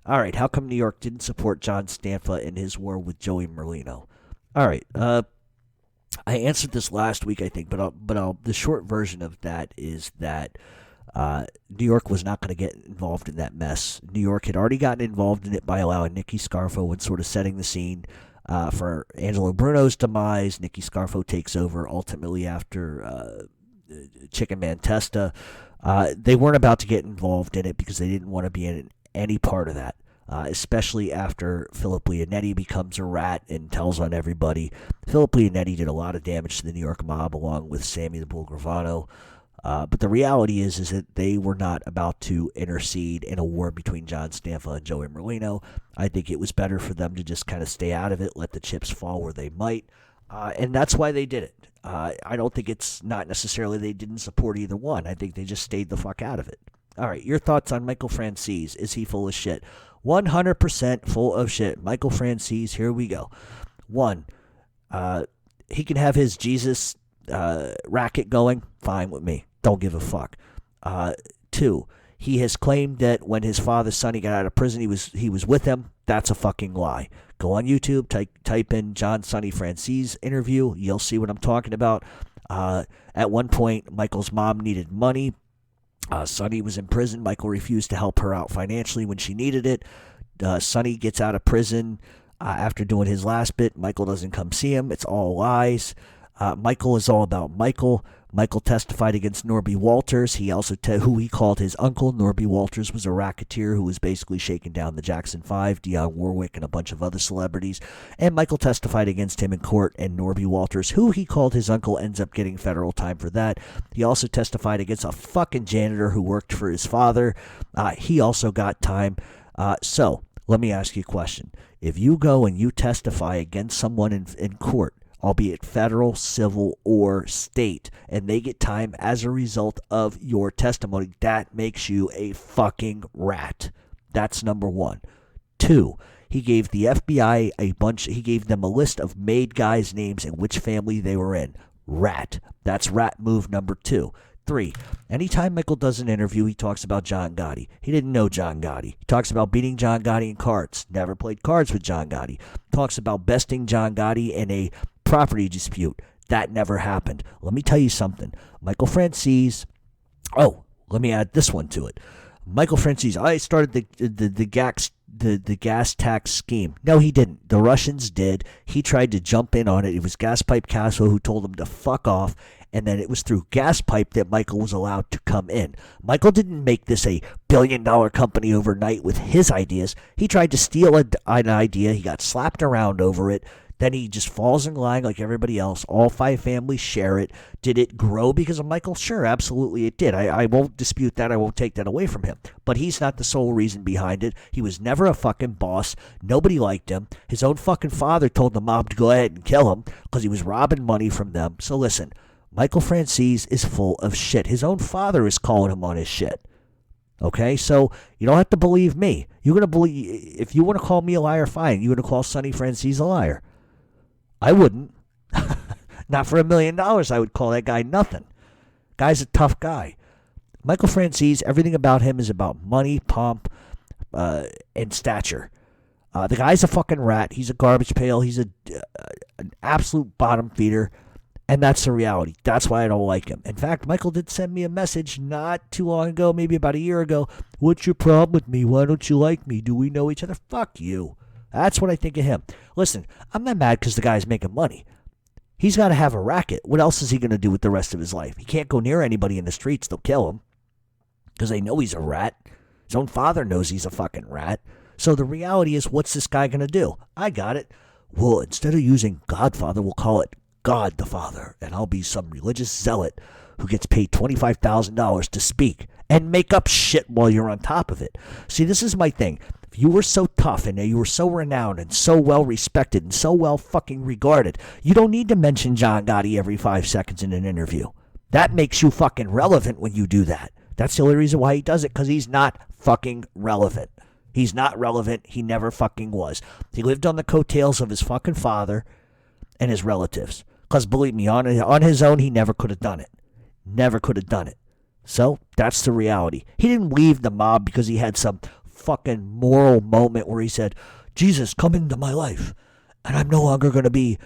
All right, how come New York didn't support John Stanfa in his war with Joey Merlino? All right, I answered this last week, I think, but the short version of that is that New York was not going to get involved in that mess. New York had already gotten involved in it by allowing Nicky Scarfo and sort of setting the scene for Angelo Bruno's demise. Nicky Scarfo takes over ultimately after Chicken Man Testa. They weren't about to get involved in it because they didn't want to be in any part of that, especially after Philip Leonetti becomes a rat and tells on everybody. Philip Leonetti did a lot of damage to the New York mob along with Sammy the Bull Gravano. But the reality is that they were not about to intercede in a war between John Stanfa and Joey Merlino. I think it was better for them to just kind of stay out of it, let the chips fall where they might, and that's why they did it. I don't think it's not necessarily they didn't support either one. I think they just stayed the fuck out of it. All right, your thoughts on Michael Franzese. Is he full of shit? 100% full of shit. Michael Franzese, here we go. 1, he can have his Jesus racket going, fine with me. Don't give a fuck. 2, he has claimed that when his father Sonny got out of prison, he was with him. That's a fucking lie. Go on YouTube, type in John Sonny Franzese interview. You'll see what I'm talking about. At one point, Michael's mom needed money. Sonny was in prison. Michael refused to help her out financially when she needed it. Sonny gets out of prison after doing his last bit. Michael doesn't come see him. It's all lies. Michael is all about Michael. Michael testified against Norby Walters. He also who he called his uncle. Norby Walters was a racketeer who was basically shaking down the Jackson 5, Dionne Warwick, and a bunch of other celebrities. And Michael testified against him in court, and Norby Walters, who he called his uncle, ends up getting federal time for that. He also testified against a fucking janitor who worked for his father. He also got time. So, let me ask you a question. If you go and you testify against someone in court, albeit federal, civil, or state, and they get time as a result of your testimony, that makes you a fucking rat. That's number 1. 2, he gave the FBI he gave them a list of made guys' names and which family they were in. Rat. That's rat move number 2. 3, anytime Michael does an interview, he talks about John Gotti. He didn't know John Gotti. He talks about beating John Gotti in cards. Never played cards with John Gotti. Talks about besting John Gotti in a property dispute. That never happened. Let me tell you something. Michael Franzese. Oh, let me add this one to it. Michael Franzese. I started the gas tax scheme. No, he didn't. The Russians did. He tried to jump in on it. It was Gas Pipe Castro who told him to fuck off. And then it was through Gas Pipe that Michael was allowed to come in. Michael didn't make this a billion-dollar company overnight with his ideas. He tried to steal an idea. He got slapped around over it. Then he just falls in line like everybody else. All 5 families share it. Did it grow because of Michael? Sure, absolutely it did. I won't dispute that. I won't take that away from him. But he's not the sole reason behind it. He was never a fucking boss. Nobody liked him. His own fucking father told the mob to go ahead and kill him because he was robbing money from them. So listen, Michael Franzese is full of shit. His own father is calling him on his shit. Okay, so you don't have to believe me. You're gonna believe if you want to call me a liar, fine. You're gonna call Sonny Franzese a liar. I wouldn't. Not for $1 million. I would call that guy nothing. Guy's a tough guy. Michael Franzese, everything about him is about money, pomp, and stature. The guy's a fucking rat. He's a garbage pail. He's an absolute bottom feeder. And that's the reality. That's why I don't like him. In fact, Michael did send me a message not too long ago, maybe about a year ago. What's your problem with me? Why don't you like me? Do we know each other? Fuck you. That's what I think of him. Listen, I'm not mad because the guy's making money. He's got to have a racket. What else is he going to do with the rest of his life? He can't go near anybody in the streets. They'll kill him because they know he's a rat. His own father knows he's a fucking rat. So the reality is, what's this guy going to do? I got it. Well, instead of using Godfather, we'll call it God the Father, and I'll be some religious zealot who gets paid $25,000 to speak and make up shit while you're on top of it. See, this is my thing. If you were so tough and you were so renowned and so well respected and so well fucking regarded, you don't need to mention John Gotti every 5 seconds in an interview. That makes you fucking relevant when you do that. That's the only reason why he does it, because he's not fucking relevant. He's not relevant. He never fucking was. He lived on the coattails of his fucking father and his relatives. Because believe me, on his own, he never could have done it. Never could have done it. So that's the reality. He didn't leave the mob because he had some fucking moral moment where he said, Jesus, come into my life, and I'm no longer going to be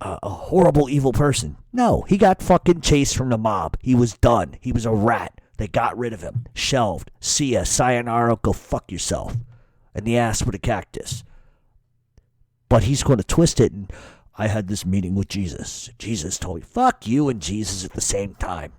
a horrible, evil person. No, he got fucking chased from the mob. He was done. He was a rat. They got rid of him. Shelved. See ya. Sayonara. Go fuck yourself. And the ass with a cactus. But he's going to twist it. And I had this meeting with Jesus. Jesus told me, fuck you and Jesus at the same time.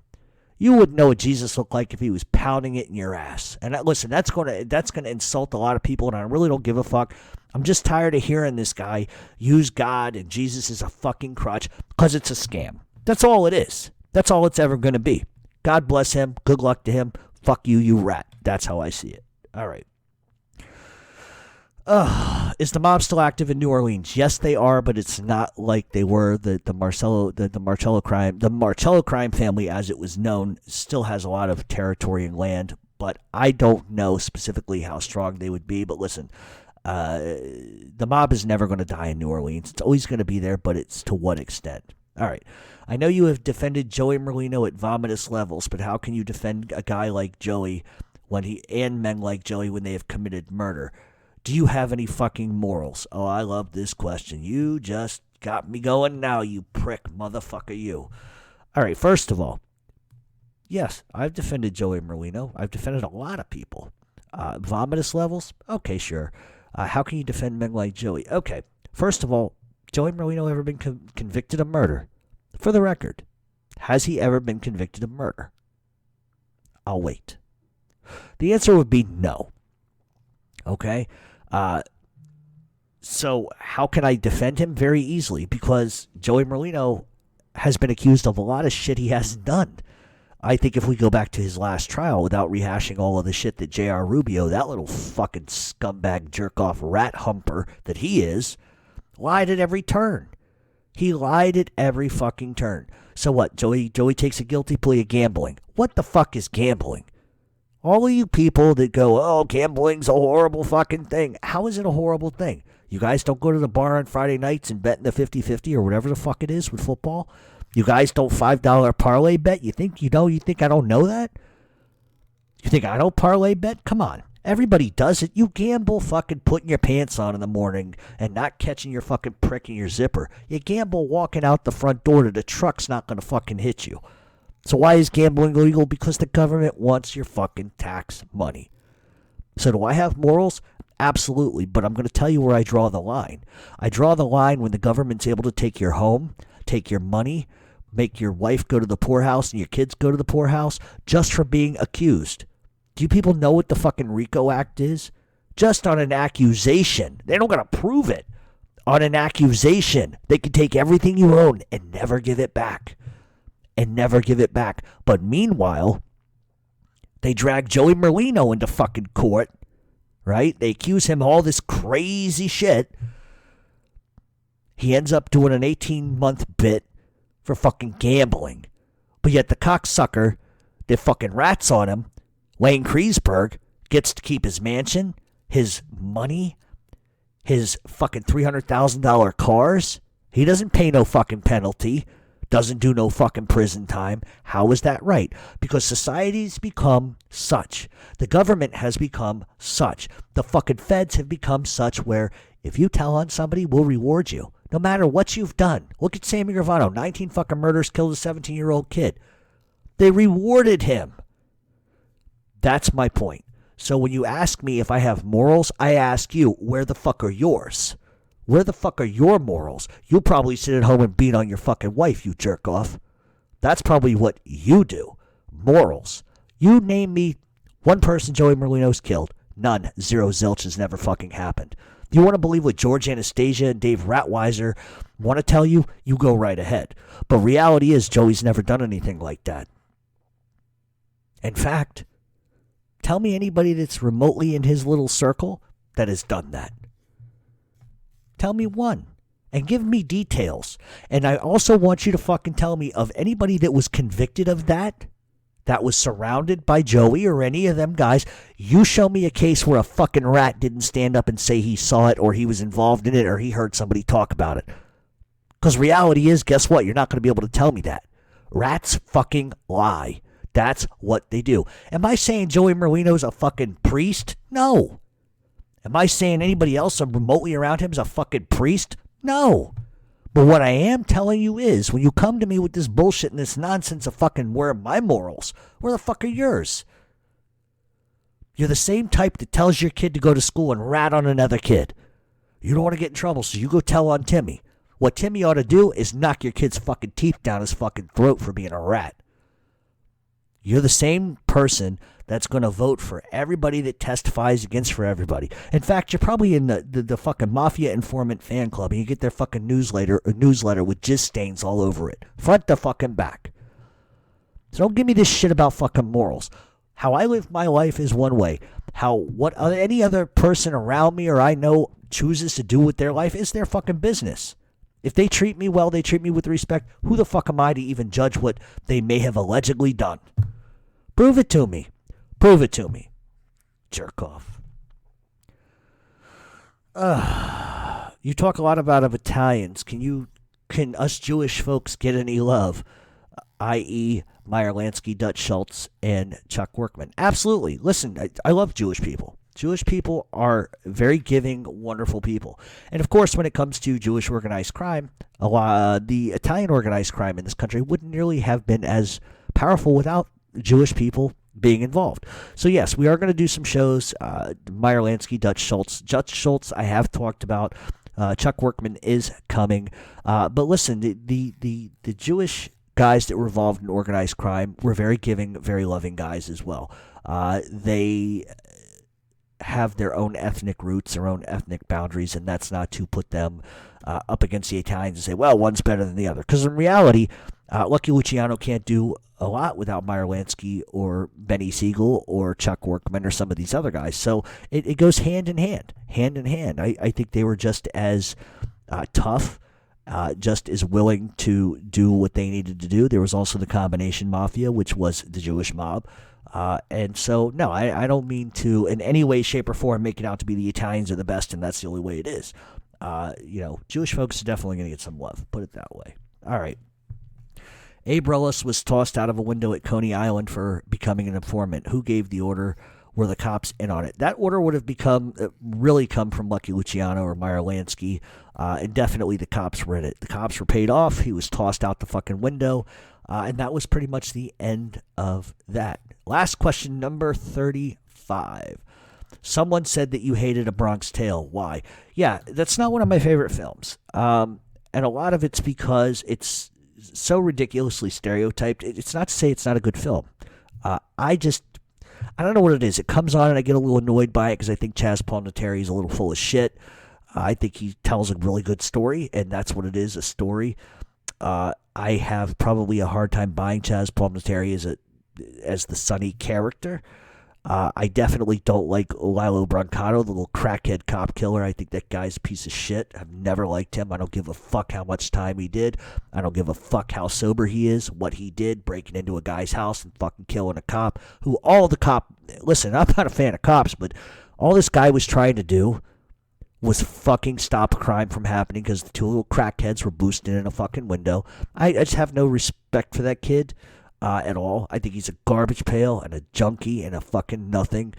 You wouldn't know what Jesus looked like if he was pounding it in your ass. And listen, that's going to insult a lot of people, and I really don't give a fuck. I'm just tired of hearing this guy use God and Jesus as a fucking crutch because it's a scam. That's all it is. That's all it's ever going to be. God bless him. Good luck to him. Fuck you, you rat. That's how I see it. All right. Is the mob still active in New Orleans? Yes, they are, but it's not like they were. The Marcello crime family, as it was known, still has a lot of territory and land, but I don't know specifically how strong they would be. But listen, the mob is never going to die in New Orleans. It's always going to be there, but it's to what extent? All right. I know you have defended Joey Merlino at vomitous levels, but how can you defend a guy like Joey and men like Joey when they have committed murder? Do you have any fucking morals? Oh, I love this question. You just got me going now, you prick motherfucker, you. All right, first of all, yes, I've defended Joey Merlino. I've defended a lot of people. Vomitous levels? Okay, sure. How can you defend men like Joey? Okay, first of all, Joey Merlino ever been convicted of murder? For the record, has he ever been convicted of murder? I'll wait. The answer would be no. Okay? So how can I defend him? Very easily, because Joey Merlino has been accused of a lot of shit he hasn't done. I think if we go back to his last trial without rehashing all of the shit that J.R. Rubio, that little fucking scumbag jerk-off rat humper that he is, lied at every turn. He lied at every fucking turn. So what? Joey takes a guilty plea of gambling. What the fuck is gambling? All of you people that go, oh, gambling's a horrible fucking thing. How is it a horrible thing? You guys don't go to the bar on Friday nights and bet in the 50-50 or whatever the fuck it is with football? You guys don't $5 parlay bet? You think I don't know that? You think I don't parlay bet? Come on. Everybody does it. You gamble fucking putting your pants on in the morning and not catching your fucking prick in your zipper. You gamble walking out the front door to the truck's not going to fucking hit you. So why is gambling illegal? Because the government wants your fucking tax money. So do I have morals? Absolutely, but I'm going to tell you where I draw the line. I draw the line when the government's able to take your home, take your money, make your wife go to the poorhouse and your kids go to the poorhouse just for being accused. Do you people know what the fucking RICO Act is? Just on an accusation. They're not going to prove it. On an accusation, they can take everything you own and never give it back. But meanwhile, they drag Joey Merlino into fucking court, right? They accuse him of all this crazy shit. He ends up doing an 18-month bit for fucking gambling. But yet the cocksucker that fucking rats on him, Lane Kreisberg, gets to keep his mansion, his money, his fucking $300,000 cars. He doesn't pay no fucking penalty. Doesn't do no fucking prison time. How is that right? Because society's become such. The government has become such. The fucking feds have become such where if you tell on somebody, we'll reward you. No matter what you've done. Look at Sammy Gravano. 19 fucking murders, killed a 17-year-old kid. They rewarded him. That's my point. So when you ask me if I have morals, I ask you, where the fuck are yours? Where the fuck are your morals? You'll probably sit at home and beat on your fucking wife, you jerk off. That's probably what you do. Morals. You name me one person Joey Merlino's killed. None. Zero zilch has never fucking happened. You want to believe what George Anastasia and Dave Ratweiser want to tell you? You go right ahead. But reality is Joey's never done anything like that. In fact, tell me anybody that's remotely in his little circle that has done that. Tell me one. And give me details. And I also want you to fucking tell me of anybody that was convicted of that that was surrounded by Joey or any of them guys. You show me a case where a fucking rat didn't stand up and say he saw it or he was involved in it or he heard somebody talk about it. Because reality is, guess what? You're not going to be able to tell me that. Rats fucking lie. That's what they do. Am I saying Joey Merlino's a fucking priest? No. Am I saying anybody else remotely around him is a fucking priest? No. But what I am telling you is, when you come to me with this bullshit and this nonsense of fucking where are my morals, where the fuck are yours? You're the same type that tells your kid to go to school and rat on another kid. You don't want to get in trouble, so you go tell on Timmy. What Timmy ought to do is knock your kid's fucking teeth down his fucking throat for being a rat. You're the same person that's going to vote for everybody that testifies against for everybody. In fact, you're probably in the fucking Mafia Informant fan club, and you get their fucking newsletter with jizz stains all over it. Front to fucking back. So don't give me this shit about fucking morals. How I live my life is one way. Any other person around me or I know chooses to do with their life is their fucking business. If they treat me well, they treat me with respect. Who the fuck am I to even judge what they may have allegedly done? Prove it to me. Prove it to me. Jerk off. You talk a lot about Italians. Can us Jewish folks get any love? I.e., Meyer Lansky, Dutch Schultz, and Chuck Workman. Absolutely. Listen, I love Jewish people. Jewish people are very giving, wonderful people. And of course, when it comes to Jewish organized crime, the Italian organized crime in this country wouldn't nearly have been as powerful without Jewish people being involved. So yes, we are going to do some shows. Meyer Lansky, Dutch Schultz, I have talked about. Chuck Workman is coming. But listen, the Jewish guys that were involved in organized crime were very giving, very loving guys as well. They have their own ethnic roots, their own ethnic boundaries, and that's not to put them up against the Italians and say, well, one's better than the other. Because in reality, Lucky Luciano can't do a lot without Meyer Lansky or Benny Siegel or Chuck Workman or some of these other guys. So it goes hand in hand. I think they were just as tough, just as willing to do what they needed to do. There was also the combination mafia, which was the Jewish mob. And so, no, I don't mean to in any way, shape, or form make it out to be the Italians are the best and that's the only way it is. Jewish folks are definitely going to get some love. Put it that way. All right. Abe Rellis was tossed out of a window at Coney Island for becoming an informant. Who gave the order? Were the cops in on it? That order would have really come from Lucky Luciano or Meyer Lansky, and definitely the cops were in it. The cops were paid off. He was tossed out the fucking window, and that was pretty much the end of that. Last question, number 35. Someone said that you hated A Bronx Tale. Why? Yeah, that's not one of my favorite films, and a lot of it's because it's so ridiculously stereotyped. It's not to say it's not a good film. I don't know what it is. It comes on and I get a little annoyed by it because I think Chaz Palminteri is a little full of shit. I think he tells a really good story, and that's what it is, a story. I have probably a hard time buying Chaz Palminteri as the Sonny character. I definitely don't like Lilo Brancato, the little crackhead cop killer. I think that guy's a piece of shit. I've never liked him. I don't give a fuck how much time he did. I don't give a fuck how sober he is, what he did, breaking into a guy's house and fucking killing a cop. Listen, I'm not a fan of cops, but all this guy was trying to do was fucking stop a crime from happening because the two little crackheads were boosting in a fucking window. I just have no respect for that kid. At all. I think he's a garbage pail and a junkie and a fucking nothing.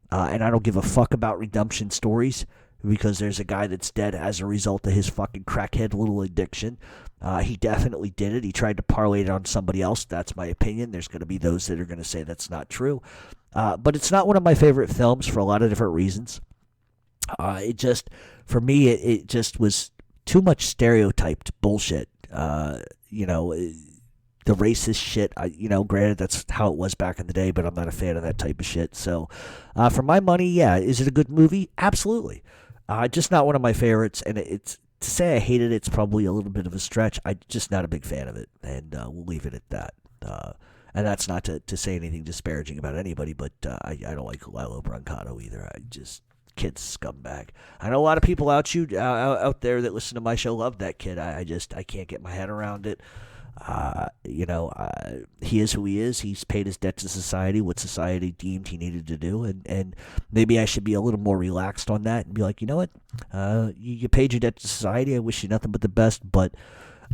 And I don't give a fuck about redemption stories because there's a guy that's dead as a result of his fucking crackhead little addiction. He definitely did it. He tried to parlay it on somebody else. That's my opinion. There's going to be those that are going to say that's not true. But it's not one of my favorite films for a lot of different reasons. For me, it just was too much stereotyped bullshit. The racist shit, granted that's how it was back in the day, but I'm not a fan of that type of shit. So, for my money, yeah, is it a good movie? Absolutely. Just not one of my favorites, and it's to say I hated it's probably a little bit of a stretch. I'm just not a big fan of it, and we'll leave it at that. And that's not to say anything disparaging about anybody, but I don't like Lilo Brancato either. Kid scumbag. I know a lot of people out there that listen to my show love that kid. I can't get my head around it. He is who he is. He's paid his debt to society, what society deemed he needed to do, and maybe I should be a little more relaxed on that and be like, you know what, you paid your debt to society. I wish you nothing but the best, but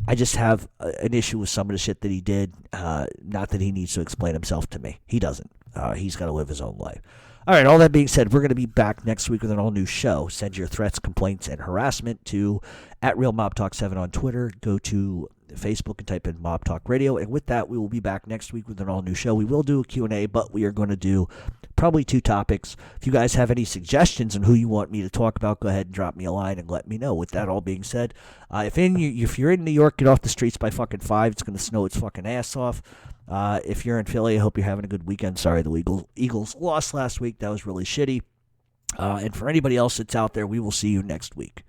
I just have an issue with some of the shit that he did. Not that he needs to explain himself to me. He doesn't. He's got to live his own life. All right, all that being said, we're going to be back next week with an all-new show. Send your threats, complaints, and harassment to @RealMobTalk7 on Twitter. Go to Facebook and type in Mob Talk Radio. And with that, we will be back next week with an all-new show. We will do a Q&A, but we are going to do probably 2 topics. If you guys have any suggestions on who you want me to talk about, go ahead and drop me a line and let me know. With that all being said, if you're in New York, get off the streets by fucking 5. It's going to snow its fucking ass off. If you're in Philly, I hope you're having a good weekend. Sorry, the Eagles lost last week. That was really shitty. And for anybody else that's out there, we will see you next week.